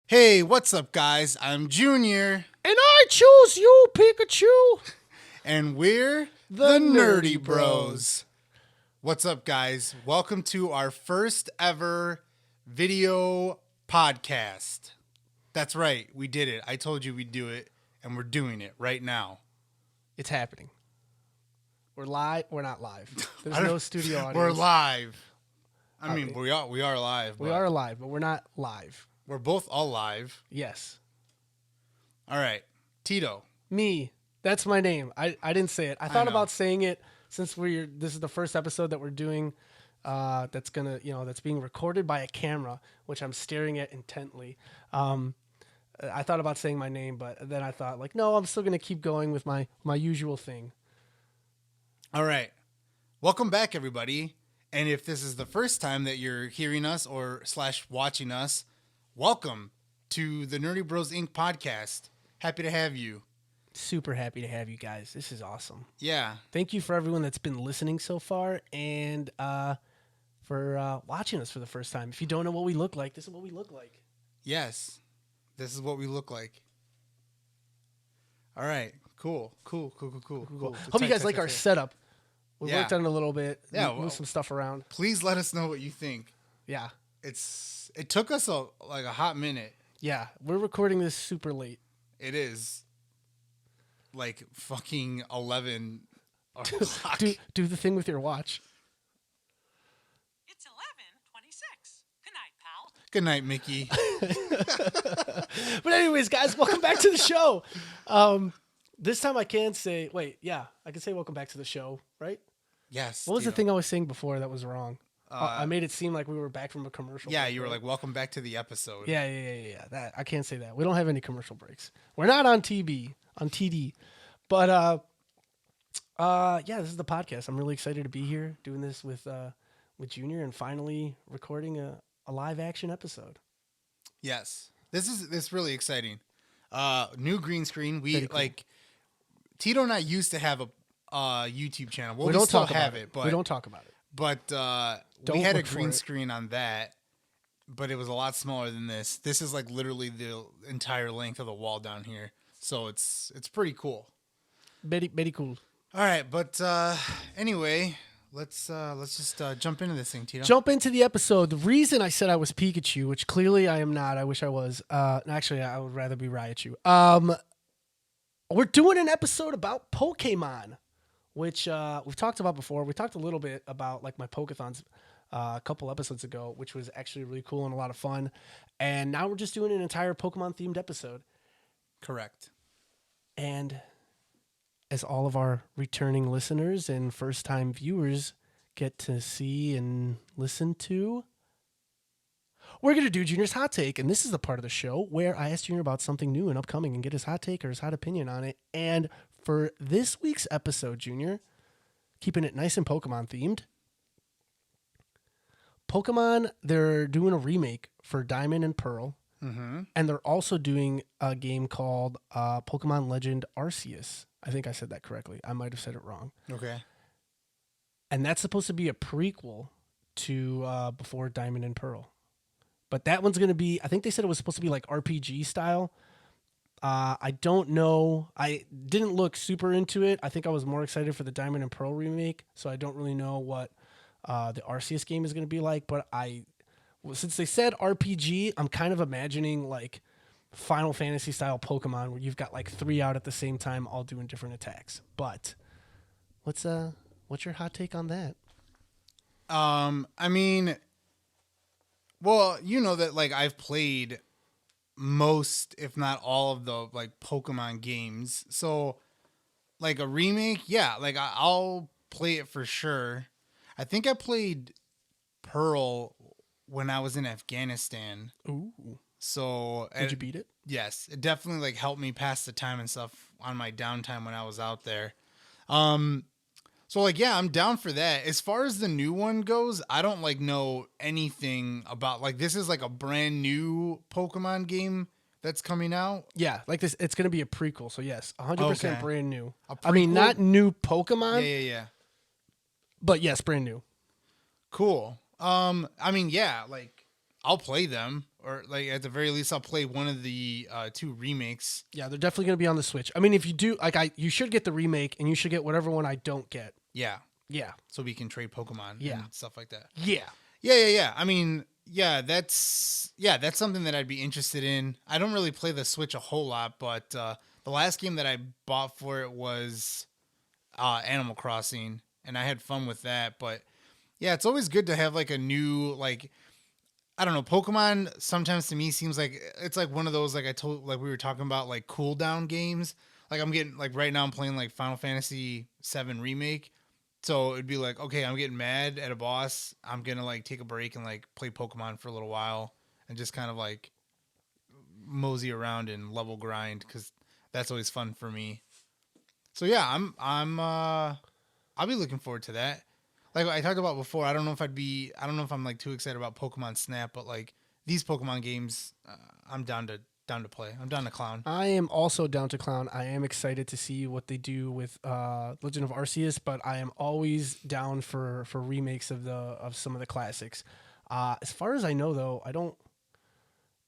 Hey, what's up, guys? I'm Junior, And I choose you, Pikachu. and we're The the Nerdy Nerdy Bros. What's up, guys? Welcome to our first ever video podcast. That's right, we did it. I told you we'd do it, and we're doing it right now. It's happening. We're live. We're not live. There's I don't- no studio audience. We're live. I Are mean, we? we are live. We but are live, but we're not live. We're both all live. Yes. All right, Tito. Me. That's my name. I didn't say it. I thought know. about saying it since this is the first episode that we're doing. That's that's being recorded by a camera, which I'm staring at intently. I thought about saying my name, but then I thought, no, I'm still gonna keep going with my usual thing. All right. Welcome back, everybody. And if this is the first time that you're hearing us or / watching us, welcome to the Nerdy Bros Inc. podcast. Happy to have you. Super happy to have you guys. This is awesome. Yeah. Thank you for everyone that's been listening so far and for watching us for the first time. If you don't know what we look like, this is what we look like. Yes. This is what we look like. All right. Cool. Hope Tight, you guys tight, like tight, our tight. setup. We Yeah. worked on it a little bit. Yeah, Moved well- some stuff around. Please let us know what you think. Yeah. It took us a hot minute. Yeah. We're recording this super late. It is like fucking 11 o'clock. Do the thing with your watch. It's 11:26. Good night, pal. Good night, Mickey. But anyways, guys, welcome back to the show. This time I can say, I can say welcome back to the show, right? Yes. What was the Tito. thing I was saying before that was wrong? I made it seem like we were back from a commercial. Yeah, break, you were right? like, welcome back to the episode. Yeah. That I can't say that. We don't have any commercial breaks. We're not on TD. But this is the podcast. I'm really excited to be here doing this with Junior and finally recording a live action episode. Yes. This is really exciting. New green screen. We Very cool. Tito and I used to have a YouTube channel. Well, we we don't still talk have about it, but we don't talk about it. we had a look for green it. screen on that, but it was a lot smaller than this. This is like literally the entire length of the wall down here. So it's pretty cool. Very, very cool. All right, but anyway, let's just jump into this thing, Tito. Jump into the episode. The reason I said I was Pikachu, which clearly I am not. I wish I was. Actually, I would rather be Raichu. We're doing an episode about Pokemon, which we've talked about before. We talked a little bit about like my Pokeathons a couple episodes ago, which was actually really cool and a lot of fun. And now we're just doing an entire Pokemon themed episode. Correct. And as all of our returning listeners and first time viewers get to see and listen to, we're going to do Junior's hot take. And this is the part of the show where I ask Junior about something new and upcoming and get his hot take or his hot opinion on it. And for this week's episode, Junior, keeping it nice and Pokemon themed, Pokemon, they're doing a remake for Diamond and Pearl. Mm-hmm. And they're also doing a game called Pokemon Legend Arceus. I think I said that correctly. I might have said it wrong. Okay. And that's supposed to be a prequel to Before Diamond and Pearl. But that one's going to be, I think they said it was supposed to be like RPG style. I don't know. I didn't look super into it. I think I was more excited for the Diamond and Pearl remake. So I don't really know what the Arceus game is going to be like. But since they said RPG, I'm kind of imagining like Final Fantasy style Pokemon where you've got like 3 out at the same time, all doing different attacks. But what's your hot take on that? I mean, well, you know that like I've played most, if not all of the like Pokemon games. So like a remake, yeah, like I'll play it for sure. I think I played Pearl when I was in Afghanistan. Ooh. So Did you beat it? Yes, it definitely like helped me pass the time and stuff on my downtime when I was out there. So like, yeah, I'm down for that. As far as the new one goes, I don't like know anything about like, this is like a brand new Pokemon game that's coming out. Yeah, like this, it's going to be a prequel. So yes, 100% Okay. brand new. A I mean, prequel? not new Pokemon, Yeah. but yes, brand new. Cool. I mean, yeah, like I'll play them, or like at the very least, I'll play one of the 2 remakes. Yeah, they're definitely going to be on the Switch. I mean, if you do, you should get the remake, and you should get whatever one I don't get. Yeah, Yeah. so we can trade Pokemon Yeah. and stuff like that. Yeah. Yeah. I mean, that's something that I'd be interested in. I don't really play the Switch a whole lot, but the last game that I bought for it was Animal Crossing, and I had fun with that. But yeah, it's always good to have like a new, like, I don't know, Pokemon sometimes to me seems like it's like one of those, like we were talking about, like cooldown games. Like I'm getting, like right now I'm playing like Final Fantasy VII Remake. So it'd be like, okay, I'm getting mad at a boss. I'm going to like take a break and like play Pokemon for a little while and just kind of like mosey around and level grind, because that's always fun for me. So yeah, I'll be looking forward to that. Like I talked about before, I don't know if I'm like too excited about Pokemon Snap, but like these Pokemon games, I'm down to play. I'm down to clown. I am also down to clown. I am excited to see what they do with Legend of Arceus, but I am always down for remakes of some of the classics. As far as I know, though,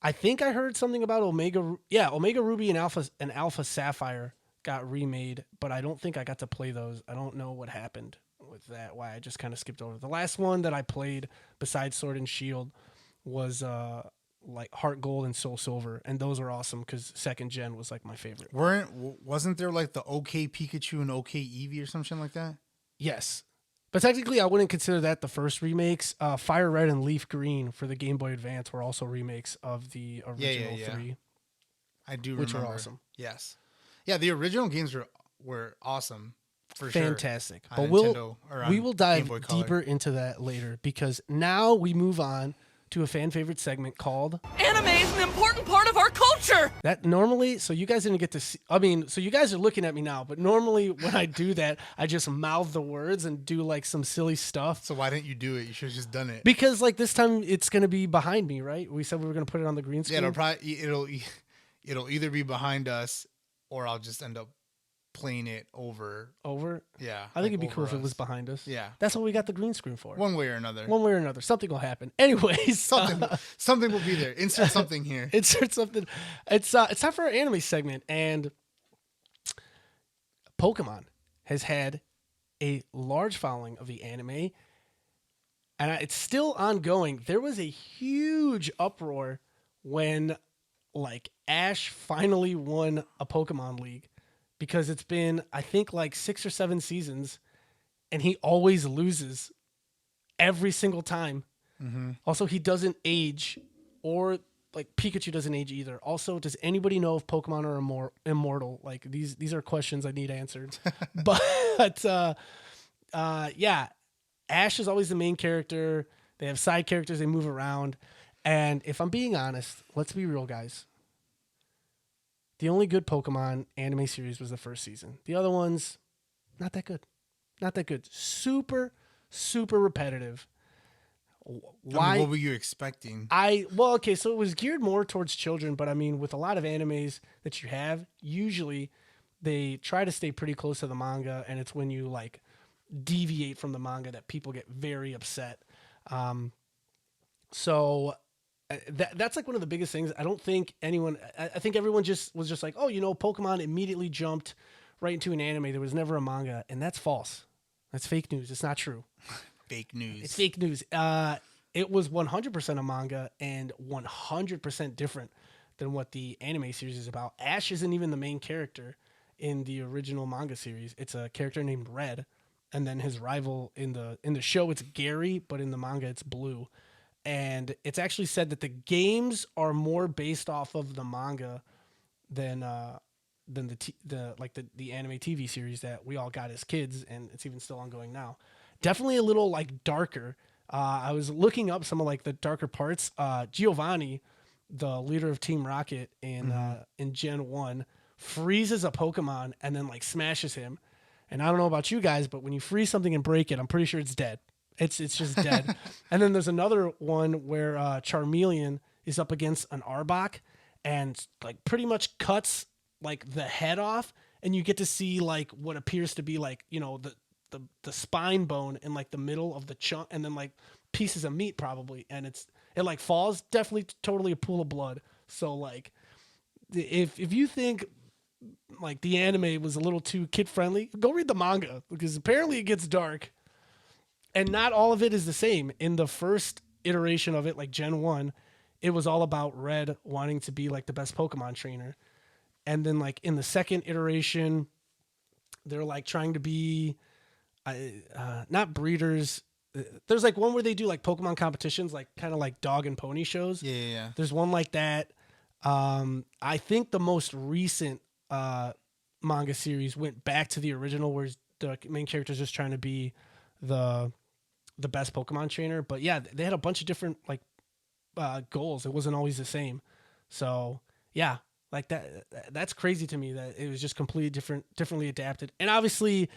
I think I heard something about Omega. Yeah, Omega Ruby and Alpha Sapphire got remade, but I don't think I got to play those. I don't know what happened with that. Why I just kind of skipped over. The last one that I played besides Sword and Shield was like Heart Gold and Soul Silver, and those are awesome because 2nd gen was like my favorite. Wasn't there like the OK Pikachu and OK Eevee or something like that? Yes, but technically I wouldn't consider that the first remakes. Fire Red and Leaf Green for the Game Boy Advance were also remakes of the original 3. I do which remember. are awesome. Yes, yeah, the original games were awesome. For Fantastic. Sure. But we will dive deeper into that later, because now we move on to a fan favorite segment called Anime is an important part of our culture! that. Normally, so you guys didn't get to see, I mean, so you guys are looking at me now, but normally when I do that, I just mouth the words and do like some silly stuff. So why didn't you do it? You should have just done it. Because like this time it's going to be behind me, right? We said we were going to put it on the green screen. Yeah, it'll either be behind us or I'll just end up playing it over. Yeah. I think it'd be cool if it was behind us. Yeah. That's what we got the green screen for. One way or another. One way or another. Something will happen. Anyways. Something will be there. Insert something here. Insert something. It's time for our anime segment, and Pokemon has had a large following of the anime, and it's still ongoing. There was a huge uproar when like Ash finally won a Pokemon League, because it's been, I think, like 6 or 7 seasons, and he always loses every single time. Mm-hmm. Also, he doesn't age, or like Pikachu doesn't age either. Also, does anybody know if Pokemon are immortal? Like these are questions I need answered. But yeah, Ash is always the main character. They have side characters, they move around. And if I'm being honest, let's be real, guys. The only good Pokemon anime series was the first season. The other ones, not that good. Not that good. Super, super repetitive. Why? I mean, what were you expecting? Okay, so it was geared more towards children, but I mean, with a lot of animes that you have, usually they try to stay pretty close to the manga, and it's when you like deviate from the manga that people get very upset. So that's like one of the biggest things. I don't think anyone. I think everyone was just like, oh, Pokemon immediately jumped right into an anime. There was never a manga, and that's false. That's fake news. It's not true. Fake news. It's fake news. It was 100% a manga and 100% different than what the anime series is about. Ash isn't even the main character in the original manga series. It's a character named Red, and then his rival in the show it's Gary, but in the manga it's Blue. And it's actually said that the games are more based off of the manga than the anime TV series that we all got as kids, and it's even still ongoing now. Definitely a little like darker. I was looking up some of like the darker parts. Giovanni, the leader of Team Rocket in Gen 1, freezes a Pokemon and then like smashes him. And I don't know about you guys, but when you freeze something and break it, I'm pretty sure it's dead. It's just dead. And then there's another one where Charmeleon is up against an Arbok and like pretty much cuts like the head off, and you get to see like what appears to be like, the spine bone in like the middle of the chunk, and then like pieces of meat probably, and it like falls definitely totally a pool of blood. So like if you think like the anime was a little too kid friendly, go read the manga because apparently it gets dark, and not all of it is the same. In the first iteration of it, like Gen 1, it was all about Red wanting to be like the best Pokemon trainer. And then like in the second iteration, they're like trying to be not breeders. There's like one where they do like Pokemon competitions, like kind of like dog and pony shows. Yeah. There's one like that. I think the most recent manga series went back to the original, where the main character is just trying to be the best Pokemon trainer. But yeah, they had a bunch of different like goals. It wasn't always the same. So yeah, like that's crazy to me that it was just completely differently adapted. And obviously,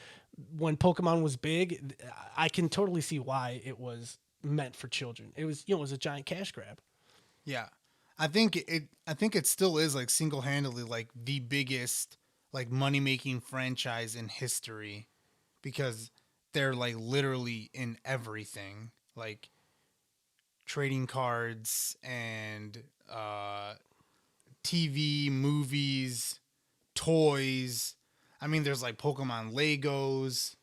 when Pokemon was big, I can totally see why it was meant for children. It was, it was a giant cash grab. Yeah. I think it still is like single-handedly like the biggest like money-making franchise in history, because they're like literally in everything, like trading cards and TV, movies, toys. I mean, there's like Pokemon Legos,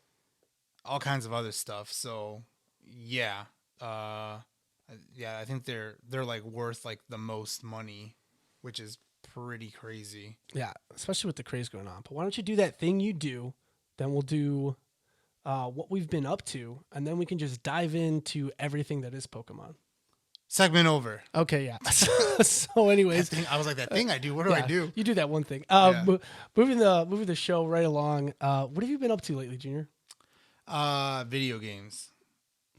all kinds of other stuff. So, yeah. I think they're like worth like the most money, which is pretty crazy. Yeah, especially with the craze going on. But why don't you do that thing you do? Then we'll do what we've been up to, and then we can just dive into everything that is Pokemon. Segment over. Okay, yeah. So, anyways, I was like, that thing I do. What do I do? You do that one thing. Yeah. Moving the show right along. What have you been up to lately, Junior? Video games.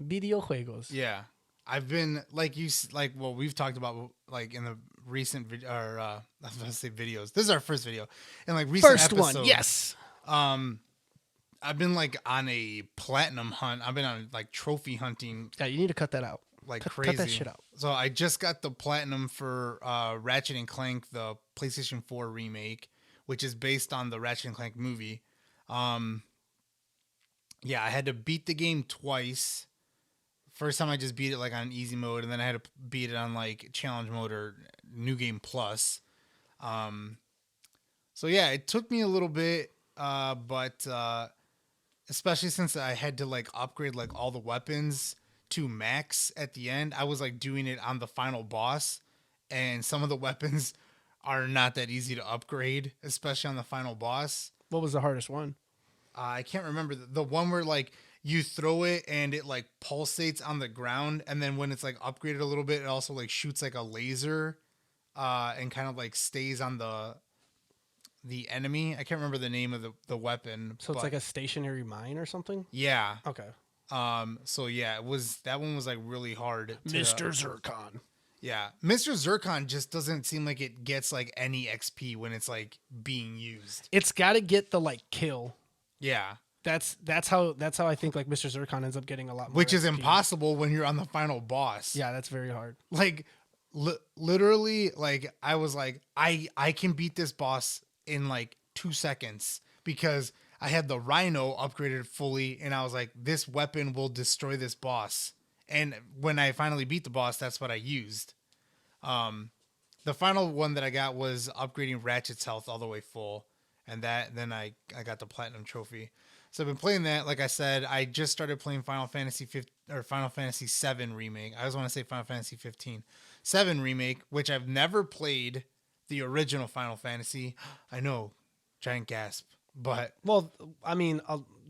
Videojuegos. Yeah, I've been well, we've talked about like in the recent video, or I was about to say videos. This is our first video, and like recent First episodes, one, yes. I've been like on a platinum hunt. I've been on like trophy hunting Yeah, you need to cut that out. like Cut crazy. that shit out. So I just got the platinum for Ratchet and Clank, the PlayStation 4 remake, which is based on the Ratchet and Clank movie. Yeah, I had to beat the game twice. First time I just beat it like on easy mode, and then I had to beat it on like challenge mode or new game plus. So yeah, it took me a little bit, but especially since I had to like upgrade like all the weapons to max at the end, I was like doing it on the final boss, and some of the weapons are not that easy to upgrade, especially on the final boss. What was the hardest one? I can't remember the one where like you throw it and it like pulsates on the ground, and then when it's like upgraded a little bit, it also like shoots like a laser, and kind of like stays on the enemy. I can't remember the name of the weapon. So it's like a stationary mine or something? Yeah. Okay. So yeah, that one was like really hard. Mr. Zircon. Yeah. Mr. Zircon just doesn't seem like it gets like any XP when it's like being used. It's got to get the like kill. Yeah. That's how I think like Mr. Zircon ends up getting a lot more. Which is XP. impossible when you're on the final boss. Yeah, that's very hard. Like literally, like I was like, I can beat this boss in like 2 seconds because I had the Rhino upgraded fully, and I was like, this weapon will destroy this boss. And when I finally beat the boss, that's what I used. The final one that I got was upgrading Ratchet's health all the way full, and then I got the platinum trophy. So I've been playing that. Like I said, I just started playing Final Fantasy 7 remake. I always want to say Final Fantasy 7 remake, which I've never played the original Final Fantasy. I know, giant gasp. But well, I mean,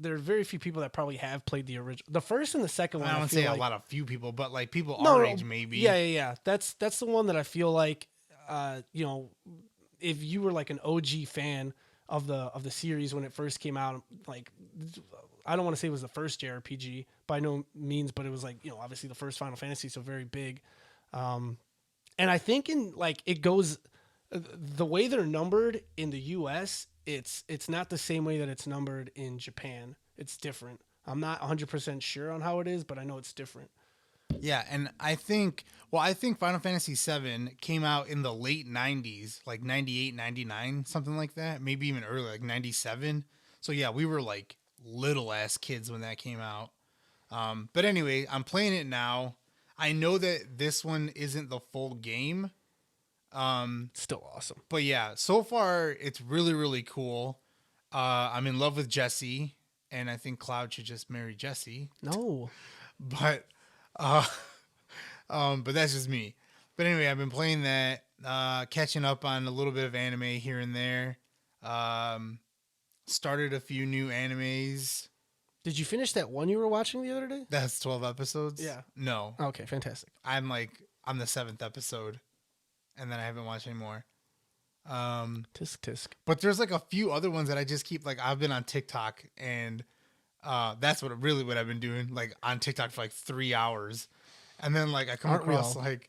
there are very few people that probably have played the original. The first and the second one. I don't feel say like, a lot of few people, but like people no, our age maybe. Yeah. That's the one that I feel like, if you were like an OG fan of the series when it first came out, like I don't want to say it was the first JRPG by no means, but it was like obviously the first Final Fantasy, so very big. And I think in like it goes the way they're numbered in the U.S. It's not the same way that it's numbered in Japan. It's different. I'm not 100% sure on how it is, but I know it's different. Yeah, and I think Final Fantasy 7 came out in the late 90s, like 98, 99, something like that. Maybe even earlier, like 97. So yeah, we were like little ass kids when that came out. But anyway, I'm playing it now. I know that this one isn't the full game. Still awesome. But yeah, so far it's really, really cool. I'm in love with Jesse, and I think Cloud should just marry Jesse. No. But but that's just me. But anyway, I've been playing that, catching up on a little bit of anime here and there. Started a few new animes. Did you finish that one you were watching the other day? That's 12 episodes. Yeah. No, Okay, fantastic. I'm the 7th episode, and then I haven't watched any more. Tisk tisk. But there's like a few other ones that I just keep, like, I've been on TikTok, and that's what I've been doing, like on TikTok for like 3 hours. And then like I come Aren't we across all? like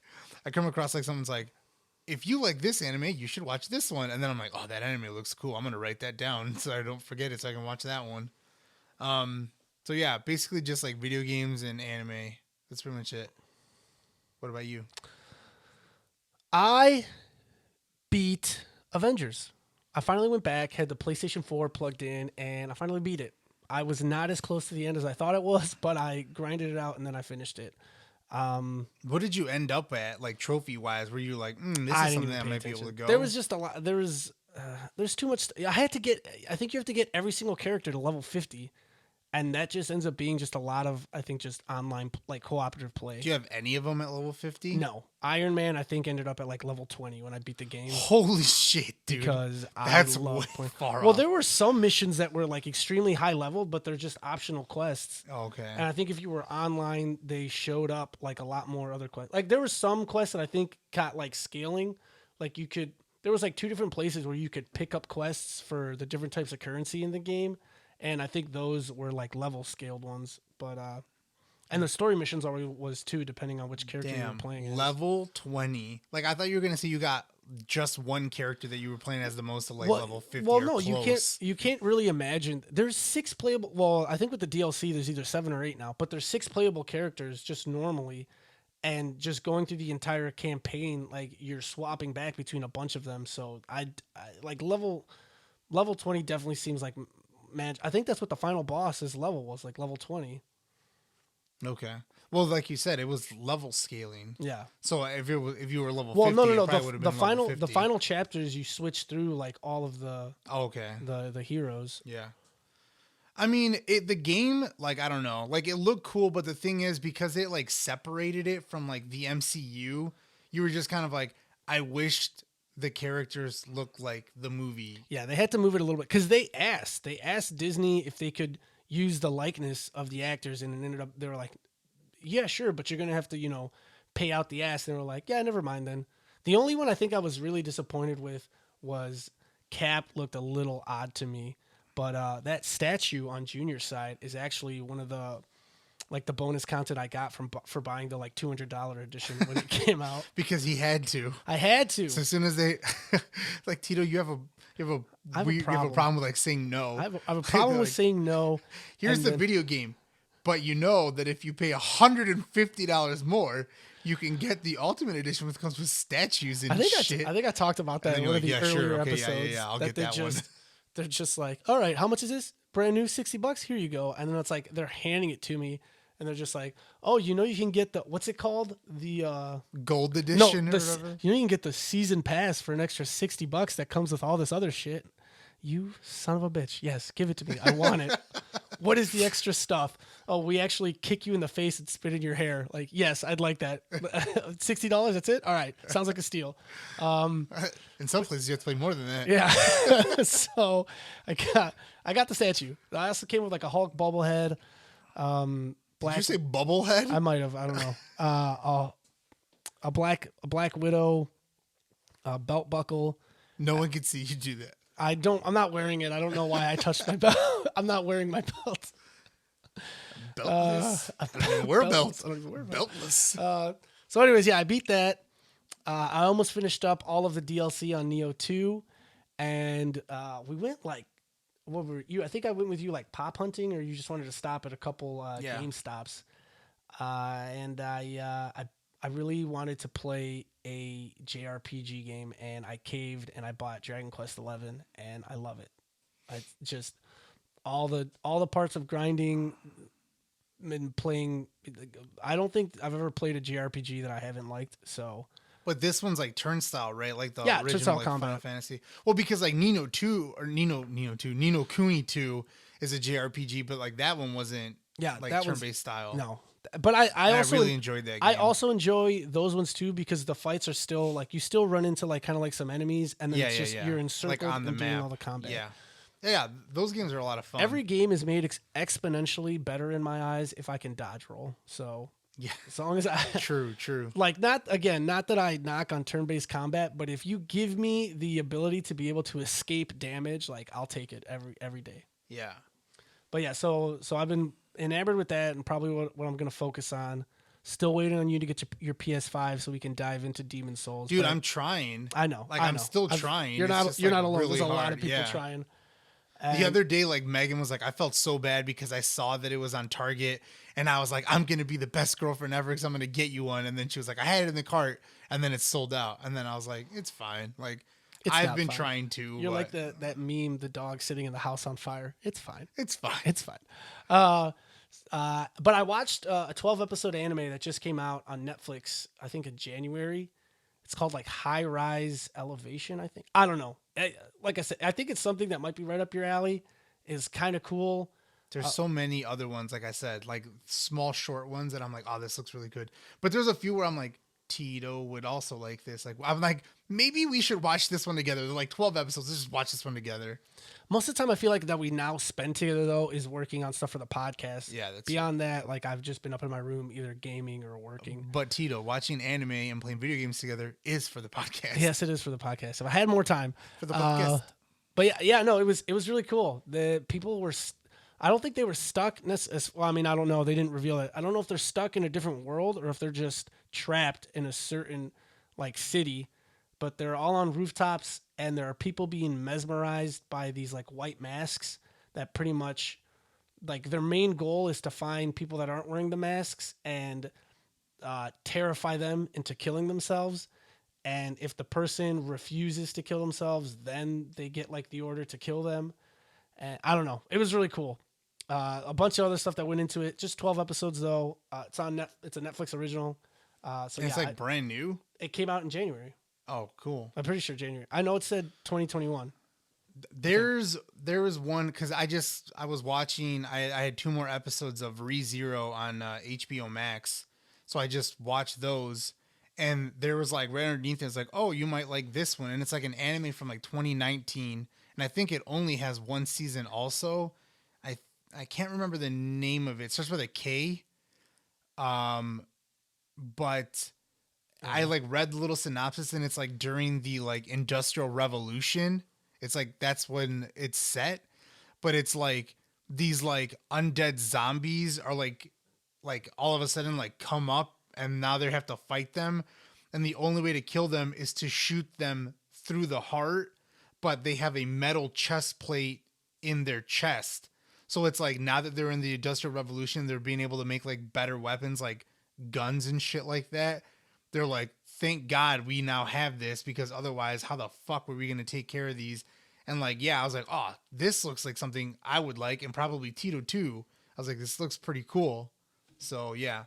someone's like, if you like this anime, you should watch this one. And then I'm like, oh, that anime looks cool. I'm gonna write that down so I don't forget it, so I can watch that one. So yeah, basically just like video games and anime. That's pretty much it. What about you? I beat Avengers. I finally went back, had the PlayStation 4 plugged in, and I finally beat it. I was not as close to the end as I thought it was, but I grinded it out and then I finished it. What did you end up at, like trophy wise? Were you like, this I is didn't something even that I pay might be attention. able to go? There was just a lot. There's too much. I had to get. I think you have to get every single character to level 50, and that just ends up being just a lot of, I think, just online like cooperative play. Do you have any of them at level 50? No, Iron Man I think ended up at like level 20 when I beat the game. Holy shit, dude! Because That's I love way playing. far Well, off. there were some missions that were like extremely high level, but they're just optional quests. Oh, okay. And I think if you were online, they showed up like a lot more other quests. Like there were some quests that I think got like scaling. Like there was like 2 different places where you could pick up quests for the different types of currency in the game. And I think those were like level scaled ones. But, and the story missions already was too, depending on which character you were playing as. Level 20. Like, I thought you were going to say you got just one character that you were playing as the most of, like, level 50 well, or no, close. you can't really imagine. There's 6 playable. Well, I think with the DLC, there's either 7 or 8 now, but there's 6 playable characters just normally, and just going through the entire campaign, like you're swapping back between a bunch of them. So I like level 20 definitely seems like I think that's what the final boss's level was, like level 20. Okay. Well, like you said, it was level scaling. Yeah. So if you were level Well, 50, no. it probably would have The been level final 50. the final chapters you switch through like all of the Oh, okay. the heroes. Yeah. I mean, the game, like, I don't know, like, it looked cool, but the thing is, because it, like, separated it from, like, the MCU, you were just kind of like, I wished the characters looked like the movie. Yeah, they had to move it a little bit because they asked Disney if they could use the likeness of the actors, and it ended up they were like, yeah, sure, but you're gonna have to pay out the ass. And they were like, yeah, never mind then. The only one I think I was really disappointed with was Cap. Looked a little odd to me, but that statue on Junior's side is actually one of the bonus content I got for buying the like $200 edition when it came out. Because he had to. I had to. So as soon as they, like, Tito, you have a problem with, like, saying no. I have a problem with Like, saying no. here's and the then- video game, but you know that if you pay $150 more, you can get the Ultimate Edition, which comes with statues and I think shit. I think I talked about that And in then one you're of the like, yeah, sure, earlier okay, episodes. yeah, I'll that get they that one. They're just like, all right, how much is this? Brand new, $60. Here you go. And then it's like they're handing it to me, and they're just like, oh, you can get the what's it called? The Gold no, Edition or whatever. you can get the season pass for an extra $60 that comes with all this other shit. You son of a bitch. Yes, give it to me. I want it. What is the extra stuff? Oh, we actually kick you in the face and spit in your hair. Like, yes, I'd like that. $60, that's it? All right. Sounds like a steal. In some places, you have to pay more than that. Yeah. So I got the statue. I also came with like a Hulk bobblehead. Did Black you say Bubblehead? I might have, I don't know. A black Widow, a belt buckle. No one can see you do that. I'm not wearing it. I don't know why I touched my belt. I'm not wearing my belt. Beltless. I don't even wear belts. I don't even wear belts. Beltless. So anyways, yeah, I beat that. I almost finished up all of the DLC on Neo 2. And we went like, what were you? I think I went with you like pop hunting, or you just wanted to stop at a couple game stops. And I really wanted to play a JRPG game, and I caved and I bought Dragon Quest XI, and I love it. I just all the parts of grinding, been playing. I don't think I've ever played a JRPG that I haven't liked. So But this one's like Turnstile, right? Like the Yeah, original Turnstile like Final Combat. Fantasy. Well, because like Nino Kuni 2 is a JRPG, but like that one wasn't yeah, like that was turn-based style. no. But I And I also really enjoyed that game. I also enjoy those ones too because the fights are still like you still run into like kind of like some enemies and then it's just you're encircled like on the and map. doing all the combat. Yeah, those games are a lot of fun. Every game is made exponentially better in my eyes if I can dodge roll. So yeah, as long as I true. like not that I knock on turn-based combat, but if you give me the ability to be able to escape damage, like I'll take it every day. Yeah. But yeah, so I've been enamored with that and probably what I'm going to focus on. Still waiting on you to get your PS5 so we can dive into Demon Souls. Dude, But I'm trying. I know. Like I I'm know. still trying. You're It's not just, you're like, not alone. really There's a lot hard. of people Yeah. trying. The And- other day, like Megan was like, I felt so bad because I saw that it was on Target, and I was like, I'm gonna be the best girlfriend ever because I'm gonna get you one. And then she was like, I had it in the cart, and then it's sold out. And then I was like, it's fine. Like It's I've not been fine. trying to. You're but like that meme, the dog sitting in the house on fire. It's fine. It's fine. It's fine. But I watched a 12 episode anime that just came out on Netflix, I think in January. It's called like High Rise Elevation, I think. I don't know. Like I said, I think it's something that might be right up your alley. Is kind of cool. There's so many other ones, like I said, like small short ones that I'm like, oh, this looks really good. But there's a few where I'm like, Tito would also like this. Like I'm like, maybe we should watch this one together. They're like 12 episodes. Let's just watch this one together. Most of the time, I feel like that we now spend together though is working on stuff for the podcast. Yeah, that's Beyond that, like I've just been up in my room either gaming or working. But Tito, watching anime and playing video games together is for the podcast. Yes, it is for the podcast. If I had more time For the podcast. But yeah, no, it was really cool. The people were, I don't think they were stuck. Well, I mean, I don't know. They didn't reveal it. I don't know if they're stuck in a different world or if they're just trapped in a certain like city. But they're all on rooftops, and there are people being mesmerized by these like white masks that pretty much, like their main goal is to find people that aren't wearing the masks and terrify them into killing themselves. And if the person refuses to kill themselves, then they get like the order to kill them. And I don't know. It was really cool. A bunch of other stuff that went into it. Just 12 episodes though. It's on it's a Netflix original. So And it's yeah, like brand new. it came out in January. Oh, cool. I'm pretty sure January. I know it said 2021. There was one because I was watching. I had 2 more episodes of ReZero on HBO Max, so I just watched those. And there was like right underneath it's like, oh, you might like this one, and it's like an anime from like 2019, and I think it only has 1 season. Also, I can't remember the name of it. It starts with a K. But I like read the little synopsis, and it's like during the like Industrial Revolution. It's like that's when it's set, but it's like these like undead zombies are like all of a sudden like come up, and now they have to fight them, and the only way to kill them is to shoot them through the heart, but they have a metal chest plate in their chest. So it's like now that they're in the Industrial Revolution, they're being able to make like better weapons like guns and shit like that. They're like, thank God we now have this, because otherwise how the fuck were we going to take care of these? And like, yeah, I was like, oh, this looks like something I would like, and probably Tito too. I was like, this looks pretty cool. So yeah.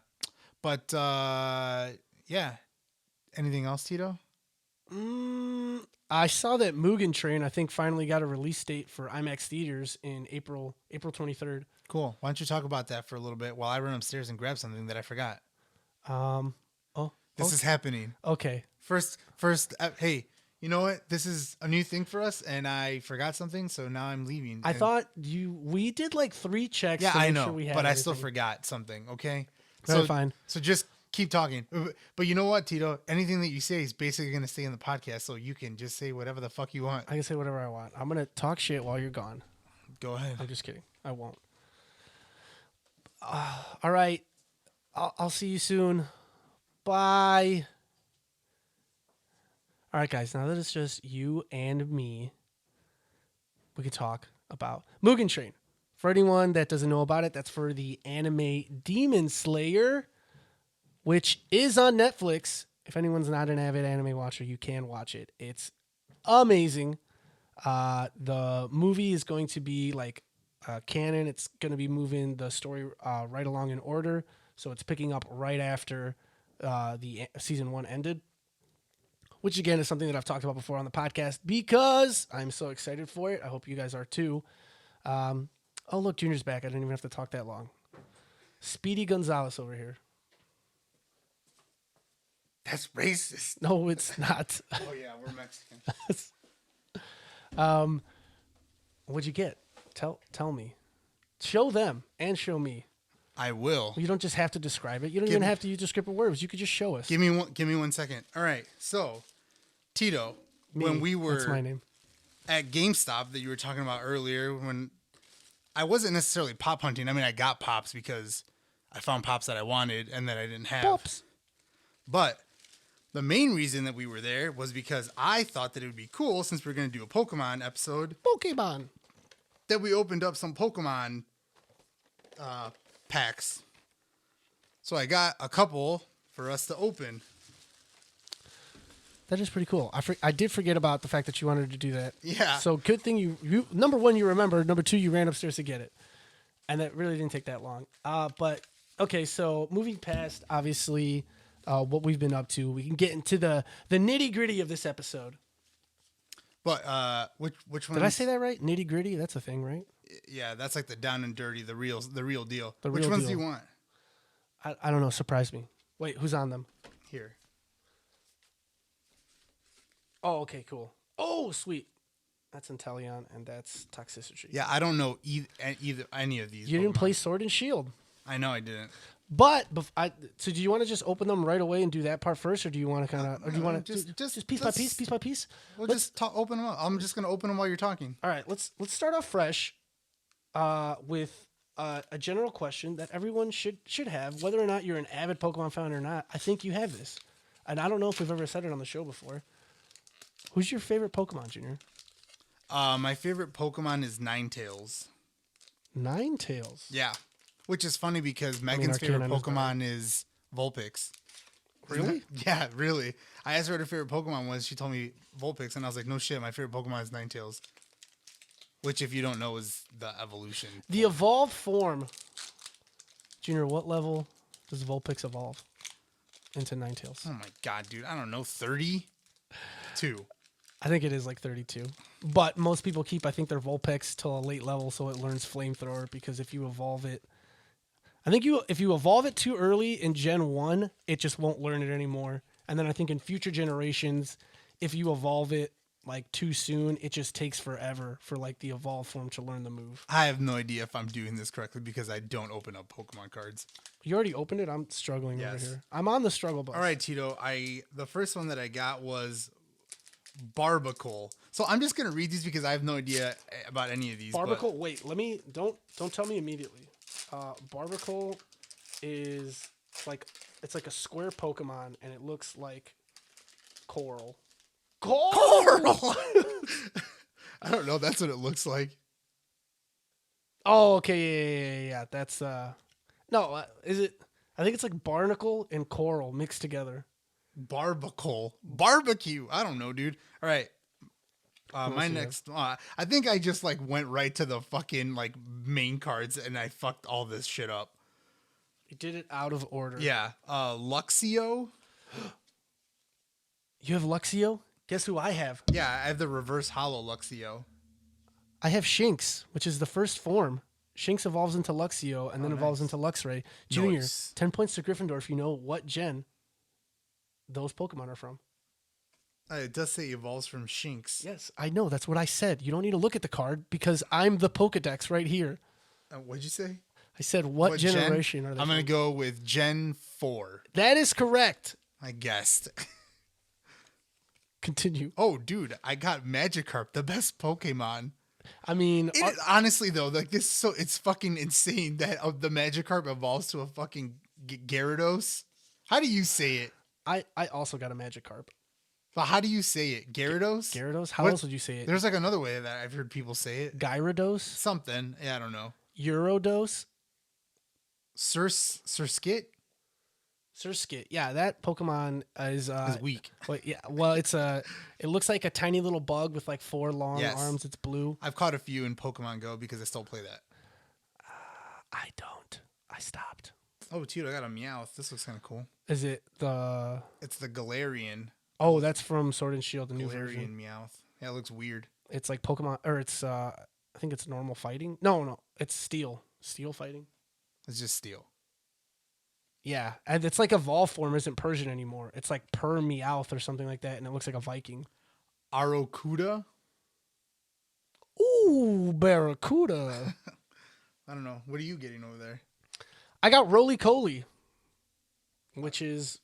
But yeah. Anything else, Tito? I saw that Mugen Train, I think, finally got a release date for IMAX theaters in April 23rd. Cool. Why don't you talk about that for a little bit while I run upstairs and grab something that I forgot? This is happening. Okay. First, hey, you know what? This is a new thing for us, and I forgot something, so now I'm leaving. I And- thought we did like 3 checks. yeah, to make I know, sure we had but I still everything. forgot something. Okay, Very fine. So just keep talking. But you know what, Tito? Anything that you say is basically going to stay in the podcast, so you can just say whatever the fuck you want. I can say whatever I want. I'm gonna talk shit while you're gone. Go ahead. I'm just kidding. I won't. All right. I'll see you soon. Bye. All right, guys. Now that it's just you and me, we can talk about Mugen Train. For anyone that doesn't know about it, that's for the anime Demon Slayer, which is on Netflix. If anyone's not an avid anime watcher, you can watch it. It's amazing. The movie is going to be like canon. It's going to be moving the story right along in order, so it's picking up right after the season 1 ended. Which again is something that I've talked about before on the podcast because I'm so excited for it. I hope you guys are too. Oh look, Junior's back. I didn't even have to talk that long. Speedy Gonzalez over here. That's racist. No, it's not. Oh yeah, we're Mexican. What'd you get? Tell me. Show them and show me. I will. You don't just have to describe it. You don't Give even me- have to use descriptive words. You could just show us. Give me 1 second. All right. So, Tito, Me. when we That's my were name. at GameStop that you were talking about earlier, when I wasn't necessarily pop hunting. I mean, I got pops because I found pops that I wanted and that I didn't have. Pops. But the main reason that we were there was because I thought that it would be cool, since we're going to do a Pokemon episode, Pokemon. that we opened up some Pokemon packs. So I got a couple for us to open. That is pretty cool. I did forget about the fact that you wanted to do that. Yeah. So good thing you number one, you remembered. Number two, you ran upstairs to get it. And that really didn't take that long. But okay, so moving past obviously what we've been up to, we can get into the nitty gritty of this episode. But which one? Did I say that right? Nitty gritty? That's a thing, right? Yeah, that's like the down and dirty, the real deal. The Which real ones deal. do you want? I don't know. Surprise me. Wait, who's on them? Here. Oh, okay, cool. Oh, sweet. That's Inteleon, and that's Toxicity. Yeah, I don't know either any of these. You didn't Pokemon. play Sword and Shield. I know I didn't. But so do you want to just open them right away and do that part first, or do you want to kind of, or do you want to just piece by let's- piece, piece by piece? We'll just open them up. I'm just gonna open them while you're talking. All right, let's start off fresh, with a general question that everyone should have, whether or not you're an avid Pokemon fan or not. I think you have this, and I don't know if we've ever said it on the show before. Who's your favorite Pokemon, Junior? My favorite Pokemon is Ninetales. Ninetales. Yeah, which is funny because Megan's favorite Arcanine is Pokemon is Vulpix. Really? Yeah, really. I asked her what her favorite Pokemon was. She told me Vulpix, and I was like, no shit, my favorite Pokemon is Ninetales. Which, if you don't know, is the evolution. The evolved form. Junior, what level does Vulpix evolve into Ninetales? Oh my god, dude. I don't know, 32. I think it is like 32. But most people keep, I think, their Vulpix till a late level so it learns Flamethrower, because if you evolve it, I think if you evolve it too early in Gen 1, it just won't learn it anymore. And then I think in future generations, if you evolve it like too soon, it just takes forever for like the evolved form to learn the move. I have no idea if I'm doing this correctly because I don't open up Pokemon cards. You already opened it? I'm struggling over Yes. here. I'm on the struggle bus. All right, Tito. The first one that I got was Barbacle. So I'm just gonna read these because I have no idea about any of these. but- Barbacle. Wait, don't tell me immediately. Barbacle is it's like a square Pokemon, and it looks like coral. Coral. I don't know. That's what it looks like. Oh, okay, yeah. That's no, is it? I think it's like barnacle and coral mixed together. Barbacle. Barbecue. I don't know, dude. All right. My see next. I think I just like went right to the fucking like main cards and I fucked all this shit up. You did it out of order. Yeah. Luxio. You have Luxio? Guess who I have? Yeah, I have the reverse hollow Luxio. I have Shinx, which is the first form. Shinx evolves into Luxio and then evolves into Luxray. Junior, Nice. 10 points to Gryffindor if you know what gen those Pokemon are from. It does say evolves from Shinx. Yes, I know. That's what I said. You don't need to look at the card because I'm the Pokedex right here. What'd you say? I said, what gen? generation are they I'm going to from? go with Gen 4. That is correct. I guessed. Continue. Oh, dude, I got Magikarp, the best Pokemon. I mean, Honestly, though, like this, it's fucking insane that the Magikarp evolves to a fucking Gyarados. How do you say it? I also got a Magikarp. But how do you say it? Gyarados? Gyarados? How What- else would you say it? There's like another way that I've heard people say it. Gyarados? Something. Yeah, I don't know. Eurodos? Surskit Surskit. Yeah, that Pokemon is is weak. Well, yeah, well, it looks like a tiny little bug with like 4 long Yes. arms. It's blue. I've caught a few in Pokemon Go because I still play that. I don't. I stopped. Oh, dude, I got a Meowth. This looks kind of cool. Is it the? It's the Galarian. Oh, that's from Sword and Shield, the new version. Galarian Meowth. Yeah, it looks weird. It's like Pokemon, or it's I think it's normal fighting. No, it's Steel. Steel fighting. It's just steel. Yeah, and it's like evolve form isn't Persian anymore. It's like Per Meowth or something like that, and it looks like a Viking. Arokuda? Ooh, Barracuda. I don't know. What are you getting over there? I got Roly Coly, which is,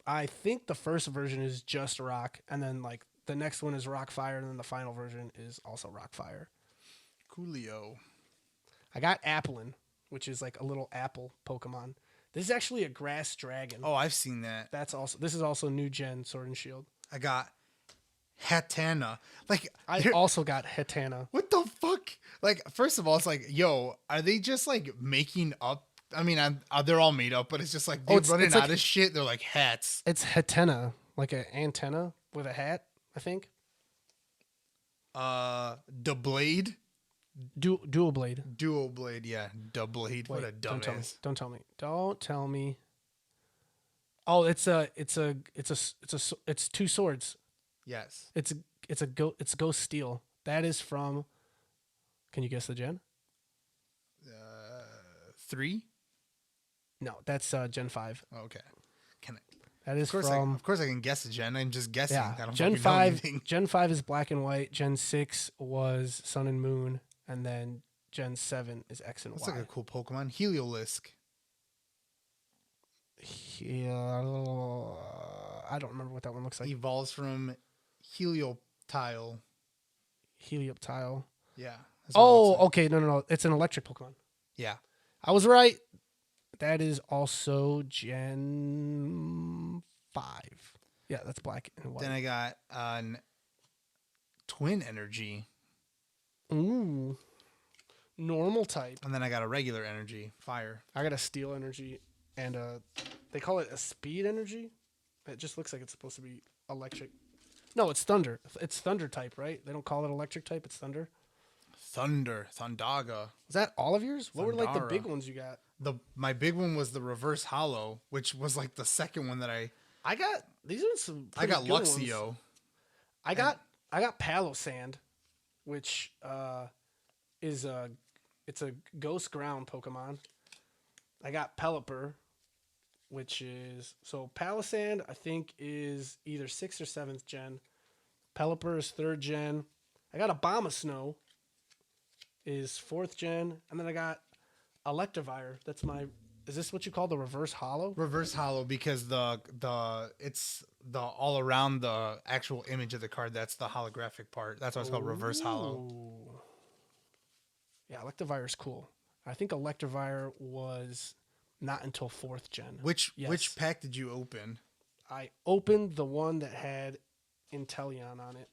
I think the first version is just Rock, and then like the next one is Rock Fire, and then the final version is also Rock Fire. Coolio. I got Applin, which is like a little apple Pokemon. This is actually a grass dragon. Oh, I've seen that. This is also new gen Sword and Shield. I got Hatana. Like, I also got Hetana. what the fuck? Like, first of all, it's like, yo, are they just like making up? I mean, they're all made up, but it's just like they're running it's out like- of shit. They're like hats. It's Hetena, like an antenna with a hat, I think. The Blade, Dual Blade. Duo Blade, yeah, the Blade. What a Wait, don't tell me. dumbass. Don't tell me. Oh, it's two swords. Yes, It's Ghost Steel. That is from. Can you guess the gen? 3. No, that's Gen 5. Oh, okay, can I? That is Of from. course, I can guess the gen. I'm just guessing. Yeah, I don't Gen fucking know 5. anything. Gen 5 is Black and White. Gen 6 was Sun and Moon, and then Gen 7 is X and That's Y. like a cool Pokemon. Heliolisk. Yeah, I don't remember what that one looks like. Evolves from Helioptile. Helioptile. Yeah. that's what it looks Oh, like. okay. No. It's an electric Pokemon. Yeah. I was right. That is also Gen 5. Yeah, that's Black and White. Then I got Twin Energy, Ooh. Normal type. and then I got a regular Energy, Fire. I got a Steel Energy and they call it a Speed Energy. It just looks like it's supposed to be electric. No, it's Thunder. It's Thunder type, right? They don't call it electric type. It's Thunder. Thundaga. Is that all of yours? What were like the Thundara. big ones you got? My big one was the Reverse Hollow, which was like the second one that I got these are some. I got pretty good ones. Luxio. I got Palosand, which is it's a ghost ground Pokemon. I got Pelipper, which is so Palisand I think is either 6th or 7th gen. Pelipper is 3rd gen. I got Abomasnow is 4th gen, and then I got Electivire. That's my. Is this what you call the reverse hollow? Reverse Hollow because it's the all around the actual image of the card. That's the holographic part. That's why it's called Reverse Hollow. Ooh. Yeah, Electivire is cool. I think Electivire was not until 4th gen. Which Yes. pack did you open? I opened the one that had Inteleon on it.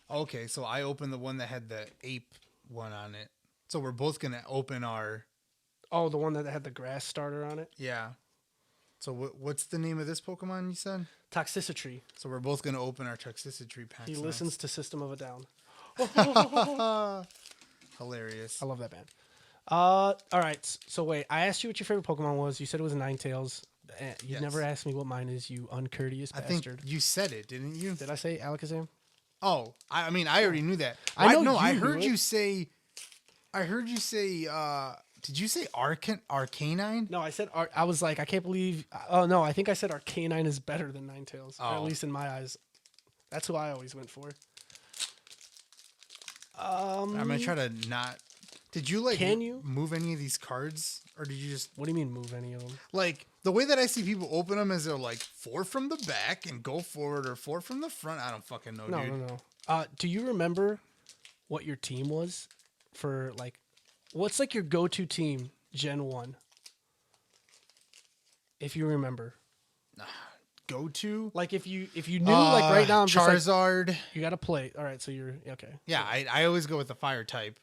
Okay, so I opened the one that had the ape one on it. So we're both gonna open our Oh, the one that had the grass starter on it? yeah. So what's the name of this Pokemon you said? Toxicity. So we're both gonna open our Toxicity pack. He listens to System of a Down. Hilarious. I love that band. All right. So wait, I asked you what your favorite Pokemon was. You said it was Ninetales. You Yes. never asked me what mine is, you uncourteous I think bastard. you said it, didn't you? Did I say Alakazam? Oh, I mean, I already knew that. I know No, you I knew heard it. you say. I heard you say. Did you say Arcanine? No, I said I was like, I can't believe. Oh no, I think I said Arcanine is better than Ninetales, or at Oh. least in my eyes. That's who I always went for. I'm gonna try to not. Did you like? Can you? move any of these cards, or did you just What do you mean move any of them? like the way that I see people open them is they're like 4 from the back and go forward, or 4 from the front? I don't fucking know, No, dude. no. Do you remember what your team was for like? What's like your go-to team Gen 1? If you remember, Go to like if you knew like right now, I'm just like, Charizard. you got to play. All right, so you're okay. Yeah, I always go with the fire type.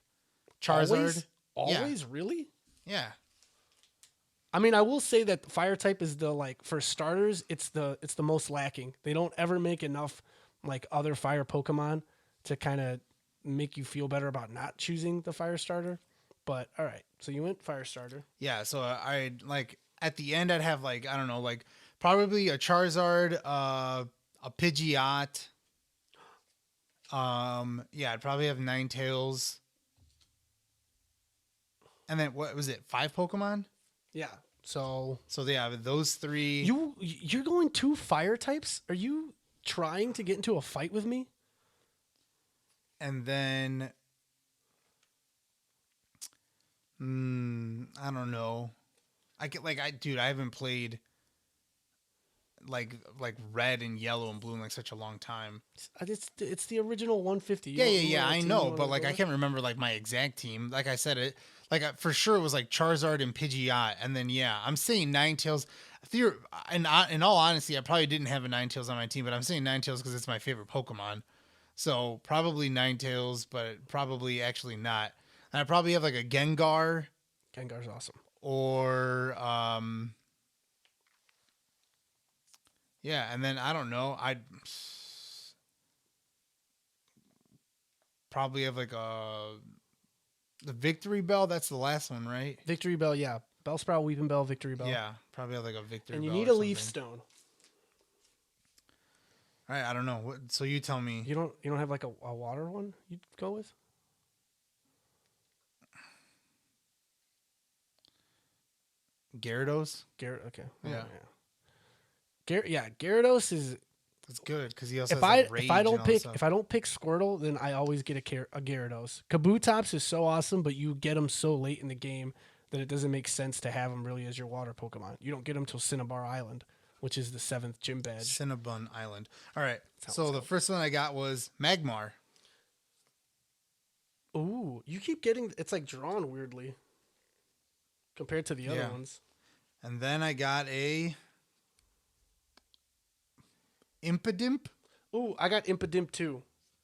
Charizard. Always, really? Yeah. I mean, I will say that the fire type is the like for starters, it's the most lacking. They don't ever make enough like other fire Pokemon to kind of make you feel better about not choosing the fire starter. But all right, so you went Firestarter. Yeah, so I like at the end I'd have like I don't know, like probably a Charizard, a Pidgeot. Yeah, I'd probably have Ninetales. And then what was it? 5 Pokemon? Yeah. So So yeah, those 3. you're going 2 fire types? Are you trying to get into a fight with me? And then I don't know. Dude, I haven't played like red and yellow and blue in like such a long time. It's the original 150. Yeah, I know, but like I can't remember like my exact team. Like I said it, for sure it was like Charizard and Pidgeot, and then yeah, I'm saying Ninetales. In all honesty, I probably didn't have a Ninetales on my team, but I'm saying Ninetales because it's my favorite Pokemon. So probably Ninetales, but probably actually not. And I probably have like a Gengar Gengar's awesome. or yeah, and then I don't know. I'd probably have like the Victory Bell. That's the last one, right? Victory Bell, yeah. Bellsprout, Weeping Bell, Victory Bell. Yeah, probably have like a Victory And Bell. you need or a Leaf something. Stone. All right, I don't know. So you tell me. You don't have like a water one you'd go with? Gyarados. Okay. Yeah. Gyarados is That's good because he also if has I like, rage if I and don't all pick that if I don't pick Squirtle, then I always get a Gyarados. Kabutops is so awesome, but you get them so late in the game that it doesn't make sense to have them really as your water Pokemon. You don't get them till Cinnabar Island, which is the 7th gym badge. Cinnabon Island. All right. how So it's the called. first one I got was Magmar. Ooh, you keep getting it's like drawn weirdly compared to the other Yeah. ones. And then I got a Impidimp. Ooh, I got Impidimp too.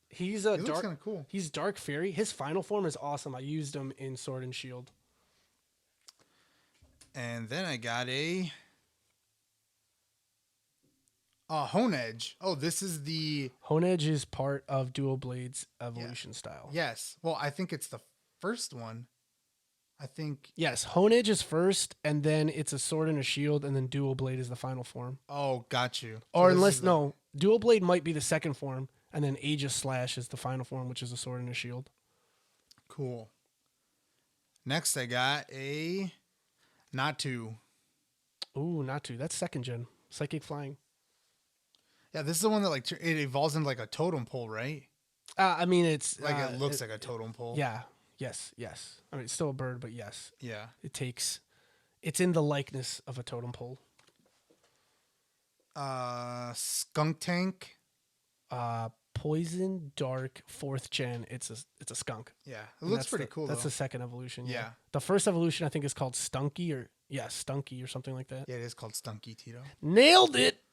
He's a He looks dark. kind of cool. He's Dark Fairy. His final form is awesome. I used him in Sword and Shield. And then I got a Honedge. Oh, this is the Honedge is part of Dual Blade's evolution style. yes. Well, I think it's the first one. I think. Yes, Honedge is first, and then it's a Sword and a Shield, and then Dual Blade is the final form. Oh, got you. Or this unless is the- no, Dual Blade might be the second form, and then Aegis Slash is the final form, which is a Sword and a Shield. Cool. Next, I got a Natu. Ooh, not two. That's second gen. Psychic Flying. Yeah, this is the one that like it evolves into like a totem pole, right? I mean, it's Like it looks like a totem pole. Yeah. Yes. I mean, it's still a bird, but yes, Yeah. it's in the likeness of a totem pole. Skunk Tank. Poison Dark 4th gen. It's a skunk. Yeah, it And looks that's pretty the- cool. That's though. the second evolution. Yeah. The first evolution I think is called Stunky Stunky or something like that. Yeah, it is called Stunky Tito. Nailed it.